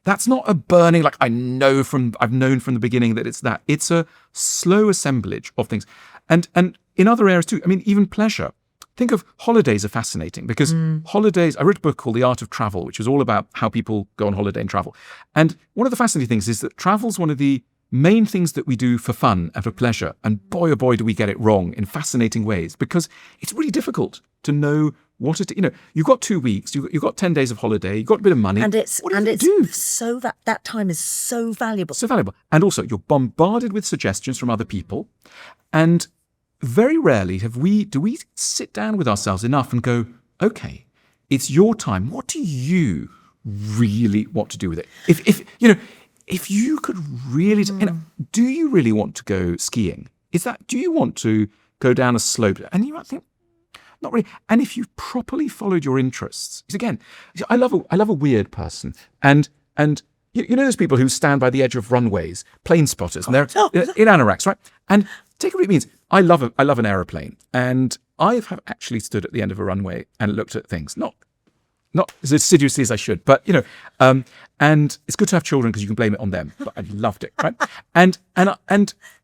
That's not a burning, like I've known from the beginning that it's that. It's a slow assemblage of things. And in other areas too, I mean, even pleasure. Think of holidays are fascinating because holidays, I wrote a book called The Art of Travel, which is all about how people go on holiday and travel. And one of the fascinating things is that travel's one of the main things that we do for fun and for pleasure. And boy, oh boy, do we get it wrong in fascinating ways because it's really difficult to know what it, you've got 2 weeks, you've got 10 days of holiday, you've got a bit of money. And it's so that time is so valuable. So valuable. And also you're bombarded with suggestions from other people. And very rarely do we sit down with ourselves enough and go, okay, it's your time. What do you really want to do with it? If you could really, do you really want to go skiing? Do you want to go down a slope? And you might think, not really. And if you've properly followed your interests, again, I love a weird person. And you know those people who stand by the edge of runways, plane spotters, and they're in anoraks, right? And take what it means. I love an aeroplane. And I have actually stood at the end of a runway and looked at things, not as assiduously as I should, but and it's good to have children because you can blame it on them. But I loved it, right? And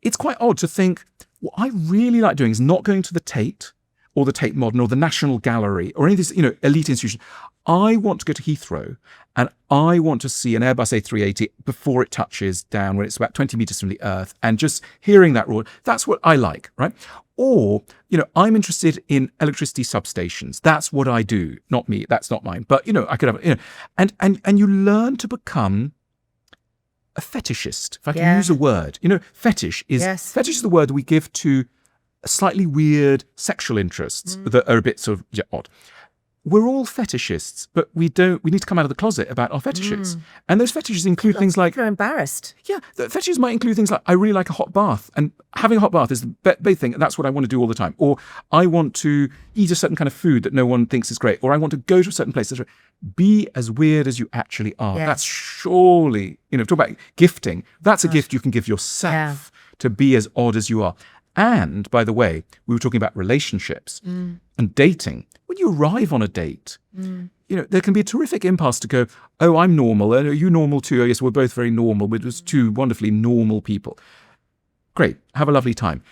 it's quite odd to think what I really like doing is not going to the Tate or the Tate Modern or the National Gallery or any of these elite institutions. I want to go to Heathrow and I want to see an Airbus A380 before it touches down when it's about 20 meters from the earth and just hearing that roar. That's what I like, right? Or, I'm interested in electricity substations. That's what I do. Not me. That's not mine. But, I could have, and you learn to become a fetishist, if I can use a word. Fetish is the word that we give to slightly weird sexual interests that are a bit sort of odd. We're all fetishists, but we need to come out of the closet about our fetishes. And those fetishes include things like... You're embarrassed. Yeah, the fetishes might include things like, I really like a hot bath. And having a hot bath is the big thing. And that's what I want to do all the time. Or I want to eat a certain kind of food that no one thinks is great. Or I want to go to a certain place. Be as weird as you actually are. Yes. That's surely, talk about gifting. That's a gift you can give yourself to be as odd as you are. And, by the way, we were talking about relationships and dating. When you arrive on a date, there can be a terrific impulse to go, oh, I'm normal. And are you normal too? Oh, yes, we're both very normal. We're just two wonderfully normal people. Great. Have a lovely time.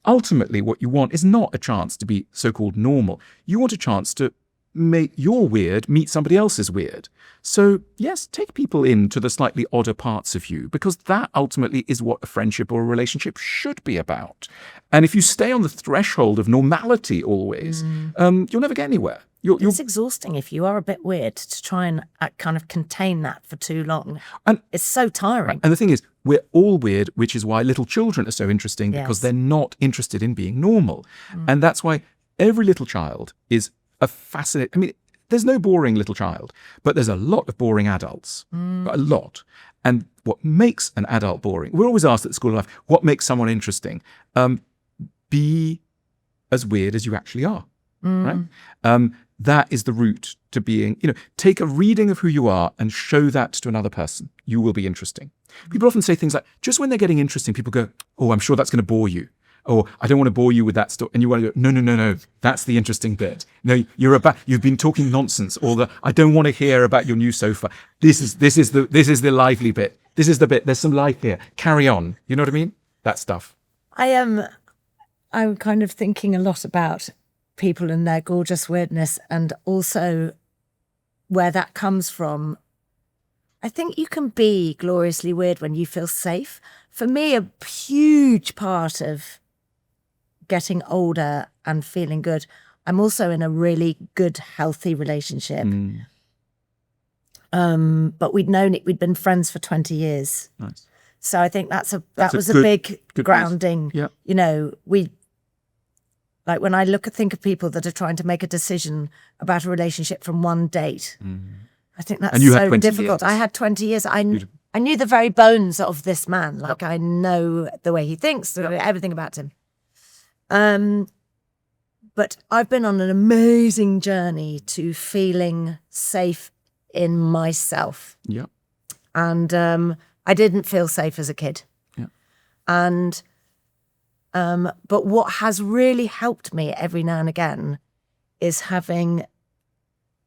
Ultimately, what you want is not a chance to be so-called normal. You want a chance to make your weird meet somebody else's weird. So, yes, take people into the slightly odder parts of you, because that ultimately is what a friendship or a relationship should be about. And if you stay on the threshold of normality always, you'll never get anywhere. It's exhausting if you are a bit weird to try and kind of contain that for too long. And it's so tiring. And the thing is, we're all weird, which is why little children are so interesting, because they're not interested in being normal. And that's why every little child is a fascinating... I mean, there's no boring little child, but there's a lot of boring adults. A lot. And what makes an adult boring? We're always asked at the School of Life, what makes someone interesting? Be as weird as you actually are. Right? That is the route to being, take a reading of who you are and show that to another person. You will be interesting. People often say things like, just when they're getting interesting, people go, oh, I'm sure that's going to bore you. or I don't want to bore you with that story. And you want to go, no, that's the interesting bit. No, you've been talking nonsense, or I don't want to hear about your new sofa. This is the lively bit. This is the bit. There's some life here. Carry on. You know what I mean? That stuff. I'm kind of thinking a lot about people and their gorgeous weirdness, and also where that comes from. I think you can be gloriously weird when you feel safe. For me, a huge part of getting older and feeling good, I'm also in a really good, healthy relationship. But we'd been friends for 20 years. Nice. So I think that was a good big grounding. Yeah. You know, like when I think of people that are trying to make a decision about a relationship from one date, I think that's so difficult. I had 20 years. I knew the very bones of this man. Like I know the way he thinks, everything about him. But I've been on an amazing journey to feeling safe in myself. Yeah. And I didn't feel safe as a kid. Yeah. And but what has really helped me every now and again is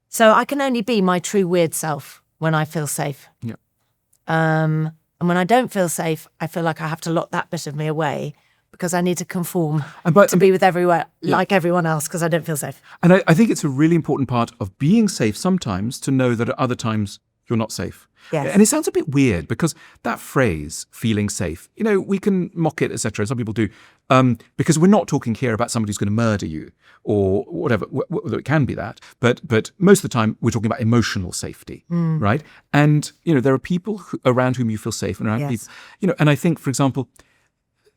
so I can only be my true weird self when I feel safe. Yeah. And when I don't feel safe, I feel like I have to lock that bit of me away because I need to conform to be with like everyone else because I don't feel safe. And I think it's a really important part of being safe sometimes to know that at other times you're not safe. Yes. And it sounds a bit weird because that phrase, feeling safe, we can mock it, etc. Some people do, because we're not talking here about somebody who's going to murder you or whatever. It can be that, but most of the time we're talking about emotional safety, right? And there are people around whom you feel safe, and around people, and I think, for example,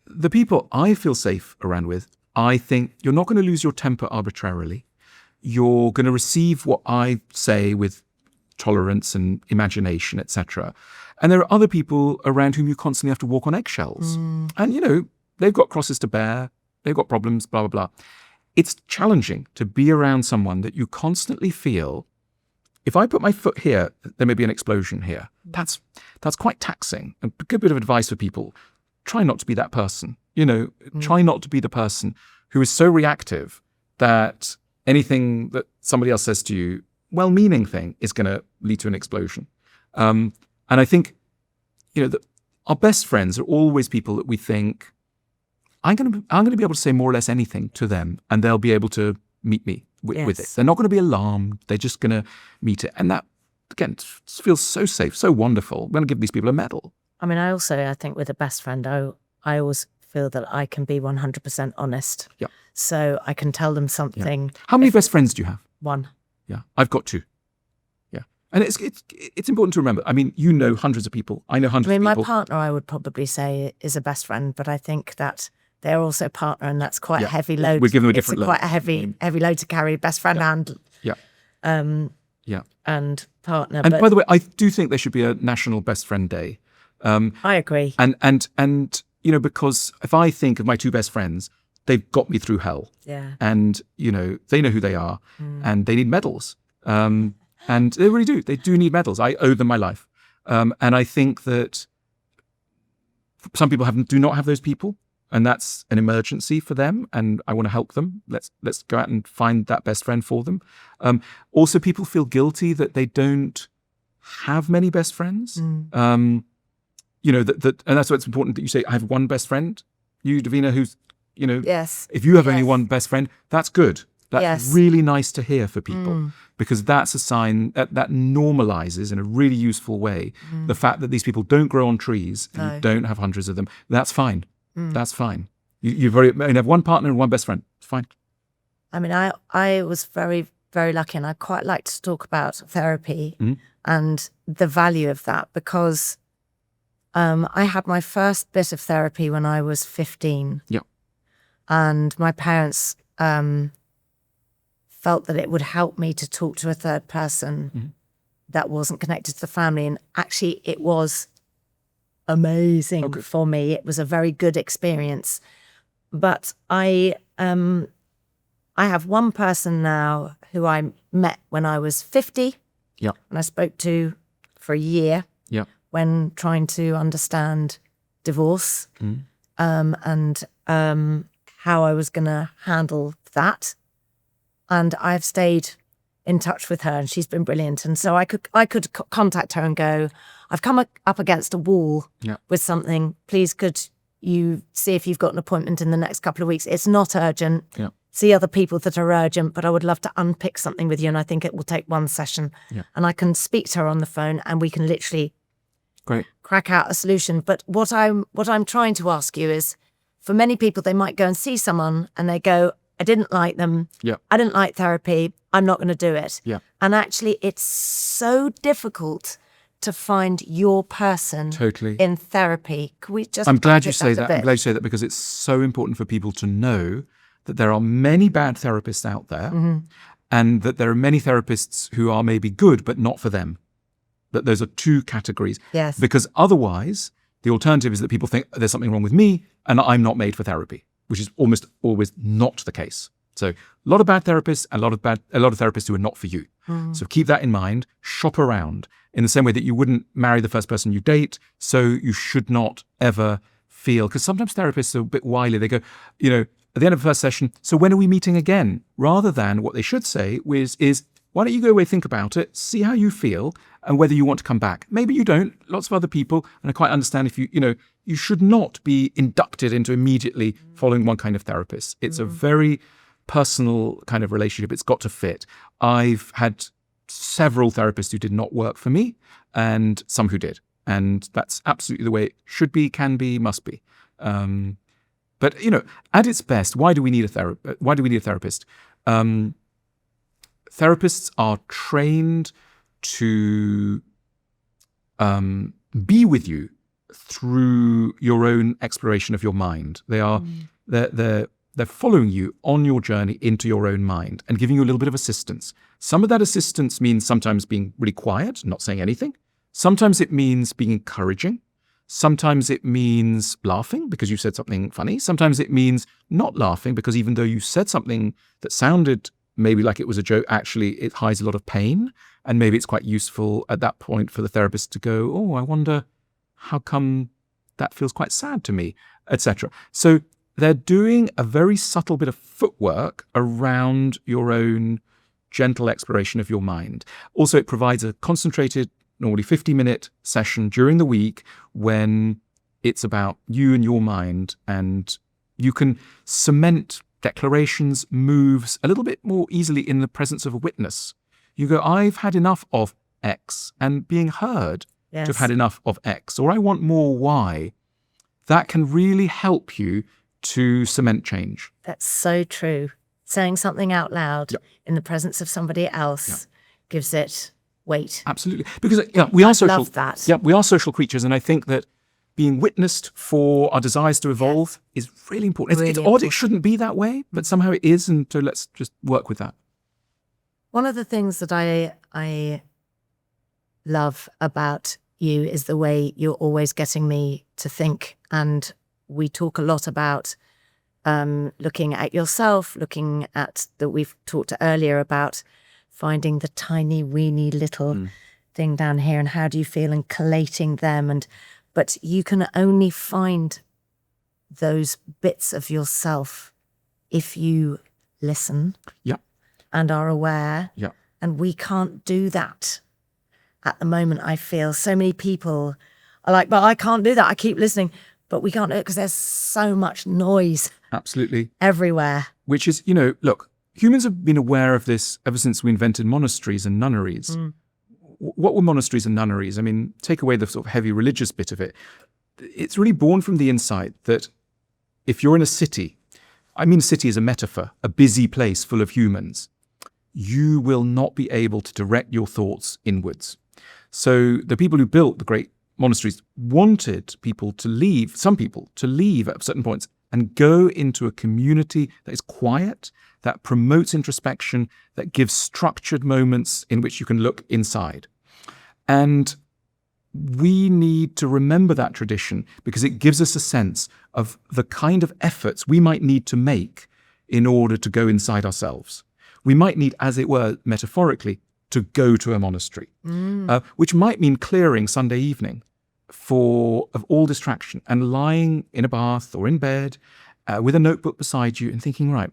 the people I feel safe around with, I think you're not going to lose your temper arbitrarily. You're going to receive what I say with tolerance and imagination, etc. And there are other people around whom you constantly have to walk on eggshells. And, they've got crosses to bear, they've got problems, blah, blah, blah. It's challenging to be around someone that you constantly feel, if I put my foot here, there may be an explosion here. That's quite taxing. A good bit of advice for people. Try not to be that person. Try not to be the person who is so reactive that anything that somebody else says to you, well-meaning thing, is going to lead to an explosion. And I think, that our best friends are always people that we think, I'm going to be able to say more or less anything to them, and they'll be able to meet me with it. They're not going to be alarmed. They're just going to meet it. And that, again, feels so safe, so wonderful. We're going to give these people a medal. I mean, I think with a best friend, I always feel that I can be 100% honest. Yeah. So I can tell them something. Yeah. How many best friends do you have? One. Yeah, I've got two. Yeah. And it's important to remember. I mean, hundreds of people. I know hundreds of people. My partner, I would probably say, is a best friend, but I think that they're also a partner, and that's quite a heavy load. We're giving them a different load. Quite a heavy load to carry, best friend and partner. And by the way, I do think there should be a National Best Friend Day. I agree. And because if I think of my two best friends, they've got me through hell. Yeah. And, they know who they are, and they need medals. And they really do. They do need medals. I owe them my life. And I think that some people do not have those people, and that's an emergency for them, and I want to help them. Let's go out and find that best friend for them. Also, people feel guilty that they don't have many best friends. And that's why it's important that you say, I have one best friend. You, Davina, who's, yes. If you have only one best friend, that's good. That's really nice to hear for people, because that's a sign that normalizes in a really useful way the fact that these people don't grow on trees and you don't have hundreds of them. That's fine. That's fine. You have one partner and one best friend. It's fine. I mean, I was very, very lucky, and I quite like to talk about therapy and the value of that, because I had my first bit of therapy when I was 15. Yeah. And my parents felt that it would help me to talk to a third person that wasn't connected to the family. And actually, it was amazing for me. It was a very good experience. But I have one person now who I met when I was 50. Yeah. And I spoke to for a year. Yeah. When trying to understand divorce. how I was going to handle that. And I've stayed in touch with her, and she's been brilliant. And so I could contact her and go, I've come up against a wall with something. Please, could you see if you've got an appointment in the next couple of weeks? It's not urgent. Yeah. See other people that are urgent, but I would love to unpick something with you. And I think it will take one session. Yeah. And I can speak to her on the phone, and we can literally crack out a solution. But what I'm trying to ask you is, for many people, they might go and see someone and they go, I didn't like them. Yeah. I didn't like therapy. I'm not going to do it. Yeah. And actually, it's so difficult to find your person in therapy. Can we just? I'm glad you say that. I'm glad you say that, because it's so important for people to know that there are many bad therapists out there, and that there are many therapists who are maybe good, but not for them. That those are two categories. Yes. Because otherwise, the alternative is that people think there's something wrong with me and I'm not made for therapy, which is almost always not the case. So a lot of bad therapists and a lot of therapists who are not for you. So keep that in mind. Shop around in the same way that you wouldn't marry the first person you date. So you should not ever feel, because sometimes therapists are a bit wily. They go, at the end of the first session, so when are we meeting again? Rather than what they should say is why don't you go away, think about it, see how you feel, and whether you want to come back. Maybe you don't. Lots of other people, and I quite understand if you should not be inducted into immediately following one kind of therapist. It's a very personal kind of relationship. It's got to fit. I've had several therapists who did not work for me, and some who did. And that's absolutely the way it should be, can be, must be. But at its best, why do we need a therapist? Therapists are trained to be with you through your own exploration of your mind. They're following you on your journey into your own mind and giving you a little bit of assistance. Some of that assistance means sometimes being really quiet, not saying anything. Sometimes it means being encouraging. Sometimes it means laughing because you said something funny. Sometimes it means not laughing because even though you said something that sounded maybe like it was a joke, actually it hides a lot of pain. And maybe it's quite useful at that point for the therapist to go, oh, I wonder how come that feels quite sad to me, etc. So they're doing a very subtle bit of footwork around your own gentle exploration of your mind. Also, it provides a concentrated, normally 50-minute session during the week when it's about you and your mind, and you can cement declarations, moves a little bit more easily in the presence of a witness. You go, I've had enough of X, and being heard to have had enough of X, or I want more Y. That can really help you to cement change. That's so true. Saying something out loud in the presence of somebody else gives it weight. Absolutely. Because we are social. Love that. Yeah, we are social creatures, and I think that being witnessed for our desires to evolve is really important. It's odd, it shouldn't be that way, but somehow it is, and so let's just work with that. One of the things that I love about you is the way you're always getting me to think, and we talk a lot about looking at yourself, looking at that we've talked earlier about finding the tiny, weeny little thing down here and how do you feel, and collating them. But you can only find those bits of yourself if you listen and are aware. Yeah. And we can't do that at the moment, I feel. So many people are like, but I can't do that. I keep listening. But we can't do it because there's so much noise. Absolutely. Everywhere. Which is, look, humans have been aware of this ever since we invented monasteries and nunneries. What were monasteries and nunneries? I mean, take away the sort of heavy religious bit of it. It's really born from the insight that if you're in a city, I mean city is a metaphor, a busy place full of humans, you will not be able to direct your thoughts inwards. So the people who built the great monasteries wanted people to leave, some people to leave at certain points and go into a community that is quiet, that promotes introspection, that gives structured moments in which you can look inside. And we need to remember that tradition because it gives us a sense of the kind of efforts we might need to make in order to go inside ourselves. We might need, as it were, metaphorically, to go to a monastery, which might mean clearing Sunday evening of all distraction and lying in a bath or in bed with a notebook beside you and thinking, right,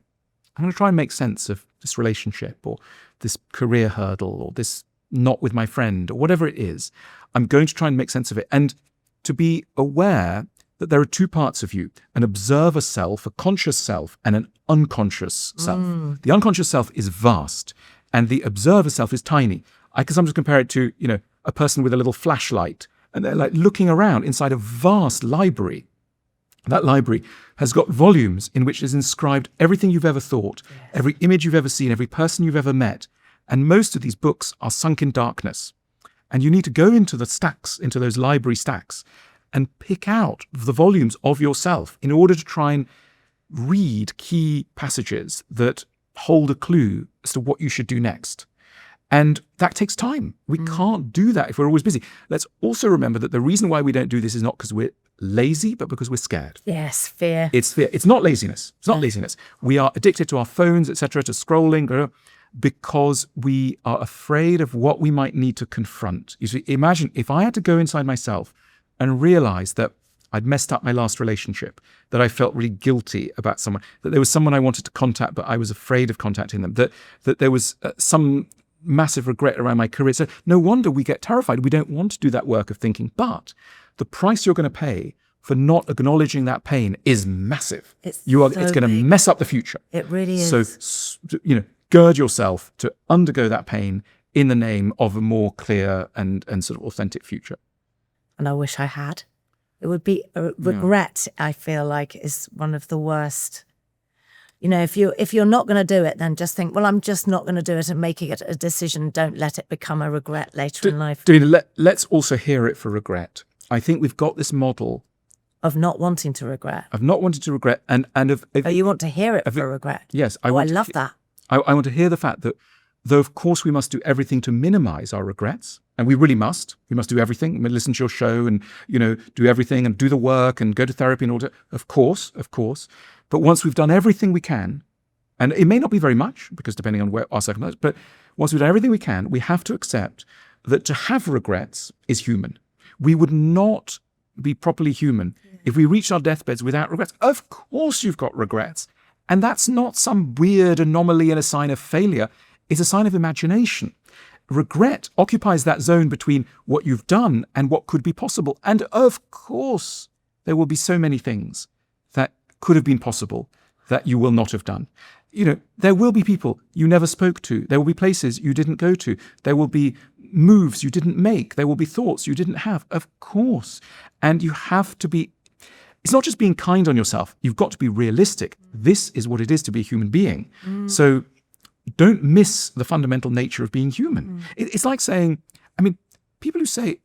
I'm going to try and make sense of this relationship or this career hurdle or this not with my friend or whatever it is. I'm going to try and make sense of it. And to be aware that there are two parts of you, an observer self, a conscious self, and an unconscious self. The unconscious self is vast, and the observer self is tiny. I can sometimes compare it to, a person with a little flashlight, and they're like looking around inside a vast library. That library has got volumes in which is inscribed everything you've ever thought, every image you've ever seen, every person you've ever met. And most of these books are sunk in darkness. And you need to go into the stacks, into those library stacks, and pick out the volumes of yourself in order to try and read key passages that hold a clue as to what you should do next. And that takes time. We can't do that if we're always busy. Let's also remember that the reason why we don't do this is not because we're lazy, but because we're scared. Yes, fear. It's fear. It's not laziness. It's not laziness. We are addicted to our phones, etc., to scrolling, because we are afraid of what we might need to confront. You see, imagine if I had to go inside myself and realize that I'd messed up my last relationship, that I felt really guilty about someone, that there was someone I wanted to contact, but I was afraid of contacting them, that there was some massive regret around my career. So no wonder we get terrified. We don't want to do that work of thinking, but the price you're going to pay for not acknowledging that pain is massive. It's going to mess up the future. It really is. So, gird yourself to undergo that pain in the name of a more clear and sort of authentic future. And I wish I had. It would be regret, I feel like, is one of the worst. If you're not going to do it, then just think, well, I'm just not going to do it, and making it a decision. Don't let it become a regret later in life. Let's also hear it for regret. I think we've got this model of not wanting to regret. And of you want to hear it for regret. Yes, I love that. I want to hear the fact that, though of course we must do everything to minimize our regrets, and we really must. We must do everything. I mean, listen to your show and do everything and do the work and go to therapy and all that. Of course. But once we've done everything we can, and it may not be very much because depending on where our circumstances, but once we've done everything we can, we have to accept that to have regrets is human. We would not be properly human if we reached our deathbeds without regrets. Of course you've got regrets. And that's not some weird anomaly and a sign of failure. It's a sign of imagination. Regret occupies that zone between what you've done and what could be possible. And of course, there will be so many things that could have been possible that you will not have done. There will be people you never spoke to. There will be places you didn't go to. There will be moves you didn't make. There will be thoughts you didn't have. Of course. And you have to be, it's not just being kind on yourself. You've got to be realistic. This is what it is to be a human being. So don't miss the fundamental nature of being human. It's like saying, people who say,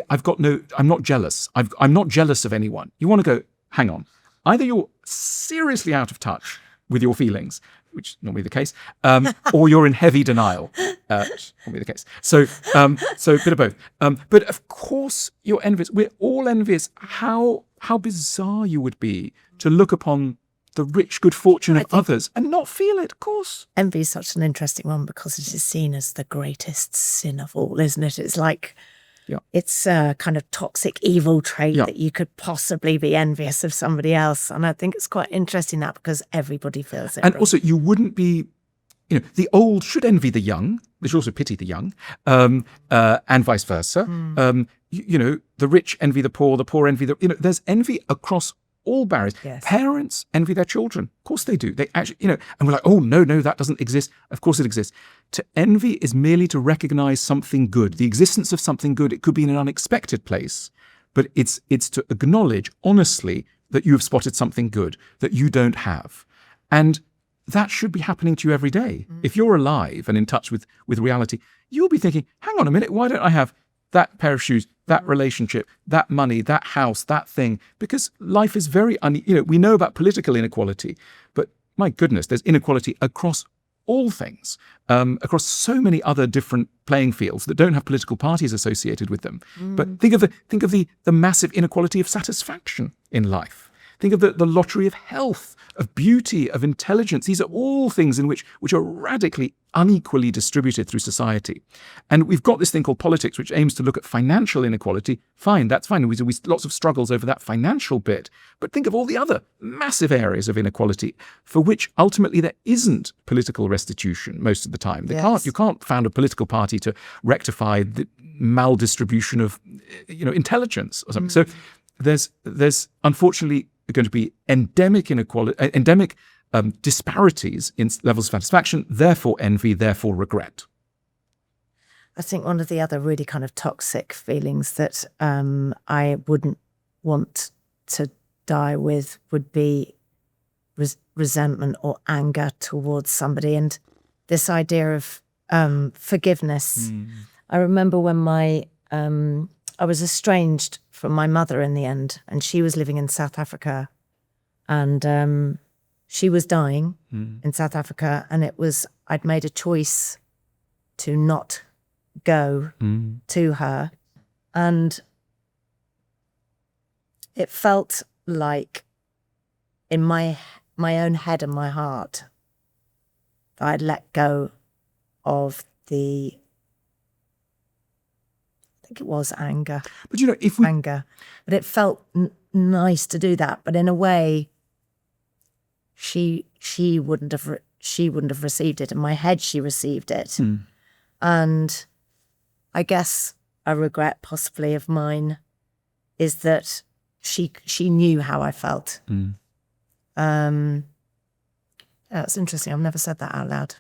I'm not jealous. I'm not jealous of anyone. You want to go, hang on. Either you're seriously out of touch with your feelings, which is normally the case, or you're in heavy denial, which is normally the case. So a bit of both. But of course you're envious. We're all envious. How bizarre you would be to look upon the rich good fortune of others and not feel it, of course. Envy is such an interesting one because it is seen as the greatest sin of all, isn't it? It's like, it's a kind of toxic evil trait that you could possibly be envious of somebody else. And I think it's quite interesting that because everybody feels it. And also you wouldn't be, the old should envy the young, they should also pity the young, and vice versa. The rich envy the poor envy the, there's envy across all barriers. Yes. Parents envy their children. Of course they do. They actually, and we're like, oh, no, that doesn't exist. Of course it exists. To envy is merely to recognize something good, the existence of something good. It could be in an unexpected place, but it's to acknowledge honestly that you have spotted something good that you don't have. And that should be happening to you every day. If you're alive and in touch with reality, you'll be thinking, hang on a minute, why don't I have that pair of shoes, that relationship, that money, that house, that thing? Because life is very, we know about political inequality, but my goodness, there's inequality across all things, across so many other different playing fields that don't have political parties associated with them. But think of the massive inequality of satisfaction in life. Think of the lottery of health, of beauty, of intelligence. These are all things in which are radically unequally distributed through society. And we've got this thing called politics, which aims to look at financial inequality. Fine, that's fine. We lots of struggles over that financial bit. But think of all the other massive areas of inequality for which ultimately there isn't political restitution most of the time. You can't found a political party to rectify the maldistribution of intelligence or something. So there's unfortunately going to be endemic disparities in levels of satisfaction, therefore envy, therefore regret. I think one of the other really kind of toxic feelings that I wouldn't want to die with would be resentment or anger towards somebody. And this idea of forgiveness. I remember when I was estranged from my mother in the end, and she was living in South Africa, and she was dying in South Africa, and I'd made a choice to not go to her, and it felt like in my own head and my heart that I'd let go of I think it was anger. But anger. But it felt nice to do that. But in a way, she wouldn't have received it. In my head, she received it. And I guess a regret possibly of mine is that she knew how I felt. That's interesting. I've never said that out loud.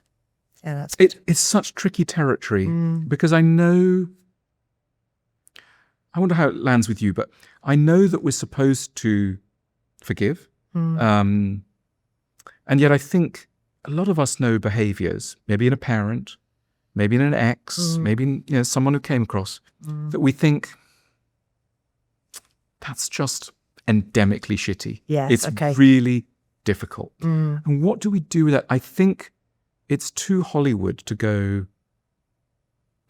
Yeah, it's such tricky territory because I wonder how it lands with you, but I know that we're supposed to forgive. And yet I think a lot of us know behaviors, maybe in a parent, maybe in an ex, maybe in someone who came across, that we think that's just endemically shitty. Yes, it's really difficult. And what do we do with that? I think it's too Hollywood to go,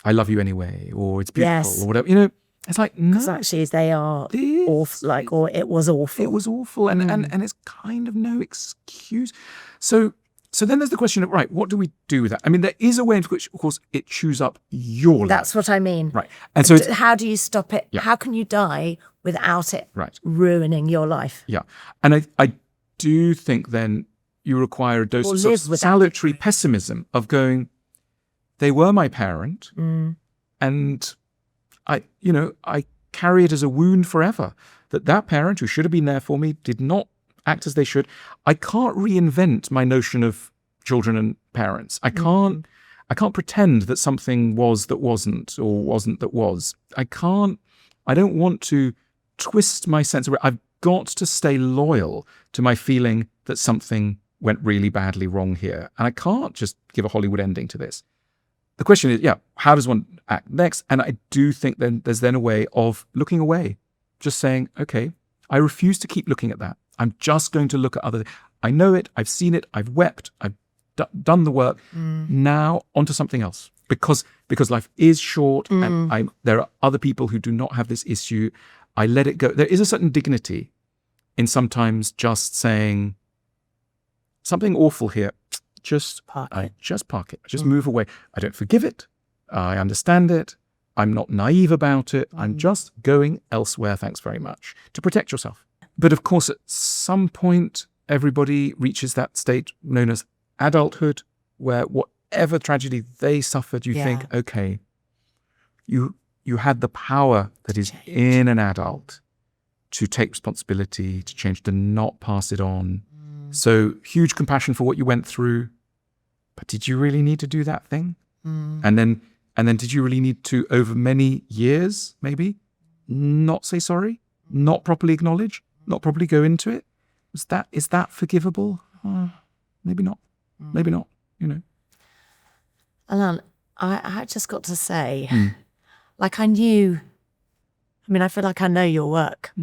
I love you anyway, or it's beautiful, or whatever. It's like, no. Because actually they are awful, or it was awful. It was awful, and it's kind of no excuse. So then there's the question of, right, what do we do with that? I mean, there is a way in which, of course, it chews up your life. That's what I mean. Right. And so how do you stop it? Yeah. How can you die without it Right. ruining your life? Yeah. And I do think then you require a dose of sort of salutary pessimism of going, they were my parent, and I carry it as a wound forever, that parent who should have been there for me did not act as they should. I can't reinvent my notion of children and parents. I can't pretend that something was that wasn't, or wasn't that was. I don't want to twist my sense of it. I've got to stay loyal to my feeling that something went really badly wrong here. And I can't just give a Hollywood ending to this. The question is, how does one act next? And I do think then there's a way of looking away, just saying, okay, I refuse to keep looking at that. I'm just going to look at other things. I know it, I've seen it, I've wept, I've done the work. Now onto something else, because life is short, and there are other people who do not have this issue. I let it go. There is a certain dignity in sometimes just saying something awful here. Just park it. I just move away. I don't forgive it. I understand it. I'm not naive about it. I'm just going elsewhere, thanks very much, to protect yourself. But of course, at some point, everybody reaches that state known as adulthood, where whatever tragedy they suffered, you think, okay, you had the power that is in an adult to take responsibility, to change, to not pass it on. So huge compassion for what you went through, but did you really need to do that thing? And then did you really need to, over many years, maybe, not say sorry, not properly acknowledge, not properly go into it? Is that forgivable? Maybe not. Maybe not. Alain, I just got to say, like I feel like I know your work,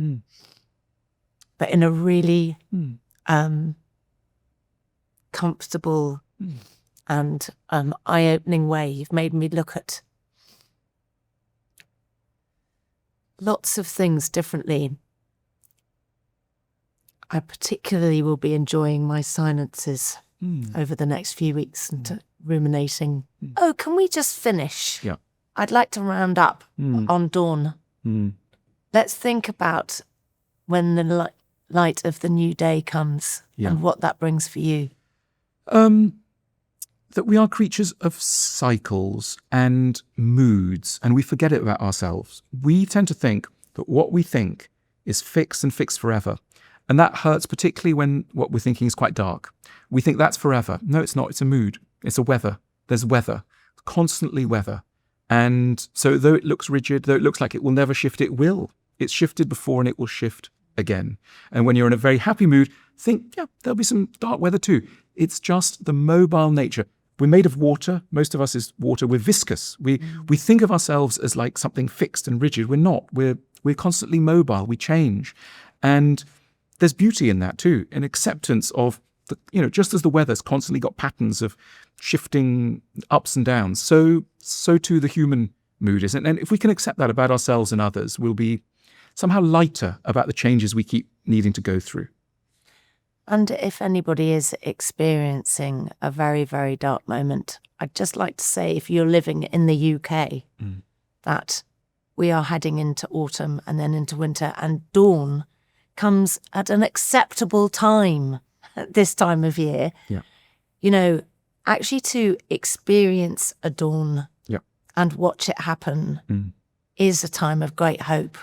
but in a really comfortable and eye-opening way. You've made me look at lots of things differently. I particularly will be enjoying my silences over the next few weeks and ruminating. Oh, can we just finish? Yeah. I'd like to round up on dawn. Let's think about when the light of the new day comes and what that brings for you. That we are creatures of cycles and moods, and we forget it about ourselves. We tend to think that what we think is fixed and fixed forever. And that hurts particularly when what we're thinking is quite dark. We think that's forever. No, it's not. It's a mood. It's a weather. There's weather, constantly weather. And so though it looks rigid, though it looks like it will never shift, it will. It's shifted before and it will shift again. And when you're in a very happy mood, think, yeah, there'll be some dark weather too. It's just the mobile nature. We're made of water. Most of us is water. We're viscous. We think of ourselves as like something fixed and rigid. We're not. We're constantly mobile. We change. And there's beauty in that too, an acceptance of, just as the weather's constantly got patterns of shifting ups and downs, so too the human mood is. And if we can accept that about ourselves and others, we'll be somehow lighter about the changes we keep needing to go through. And if anybody is experiencing a very, very dark moment, I'd just like to say, if you're living in the UK, that we are heading into autumn and then into winter, and dawn comes at an acceptable time at this time of year. Yeah. Actually to experience a dawn and watch it happen is a time of great hope.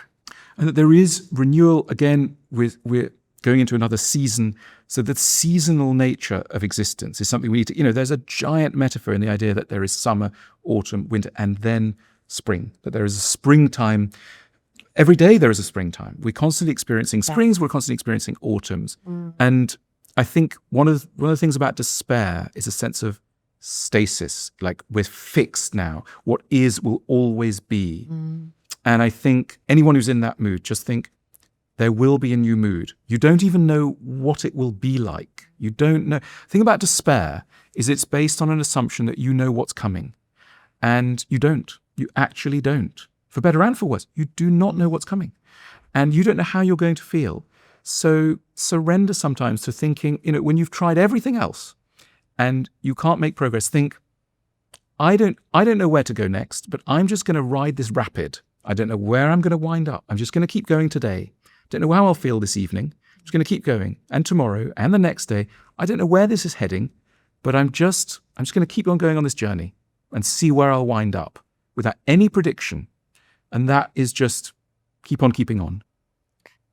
And that there is renewal again. We're going into another season. So the seasonal nature of existence is something we need to, there's a giant metaphor in the idea that there is summer, autumn, winter, and then spring, that there is a springtime. Every day there is a springtime. We're constantly experiencing springs, we're constantly experiencing autumns. And I think one of the things about despair is a sense of stasis, like we're fixed now. What is will always be. And I think anyone who's in that mood, just think, there will be a new mood. You don't even know what it will be like. You don't know. The thing about despair is it's based on an assumption that you know what's coming. And you don't. You actually don't. For better and for worse, you do not know what's coming. And you don't know how you're going to feel. So surrender sometimes to thinking, when you've tried everything else and you can't make progress, think, I don't know where to go next, but I'm just going to ride this rapid. I don't know where I'm going to wind up. I'm just going to keep going today. Don't know how I'll feel this evening. I'm just going to keep going. And tomorrow and the next day, I don't know where this is heading, but I'm just going to keep on going on this journey and see where I'll wind up without any prediction. And that is just keep on keeping on.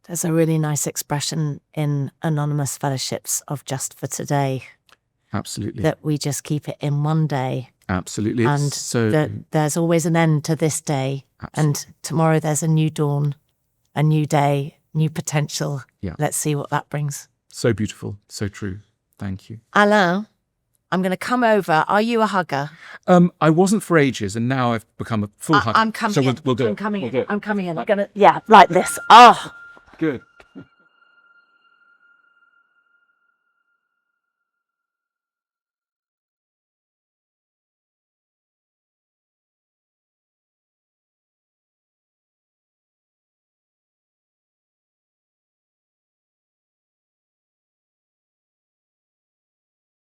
There's a really nice expression in Anonymous Fellowships of just for today. Absolutely. That we just keep it in one day. Absolutely. And that there's always an end to this day. Absolutely. And tomorrow there's a new dawn, a new day, new potential. Yeah. Let's see what that brings. So beautiful. So true. Thank you. Alain, I'm going to come over. Are you a hugger? I wasn't for ages, and now I've become a full hugger. I'm coming in. We'll do I'm it. coming We'll in. do it. I'm coming in. I'm going to, like this. Oh. Good.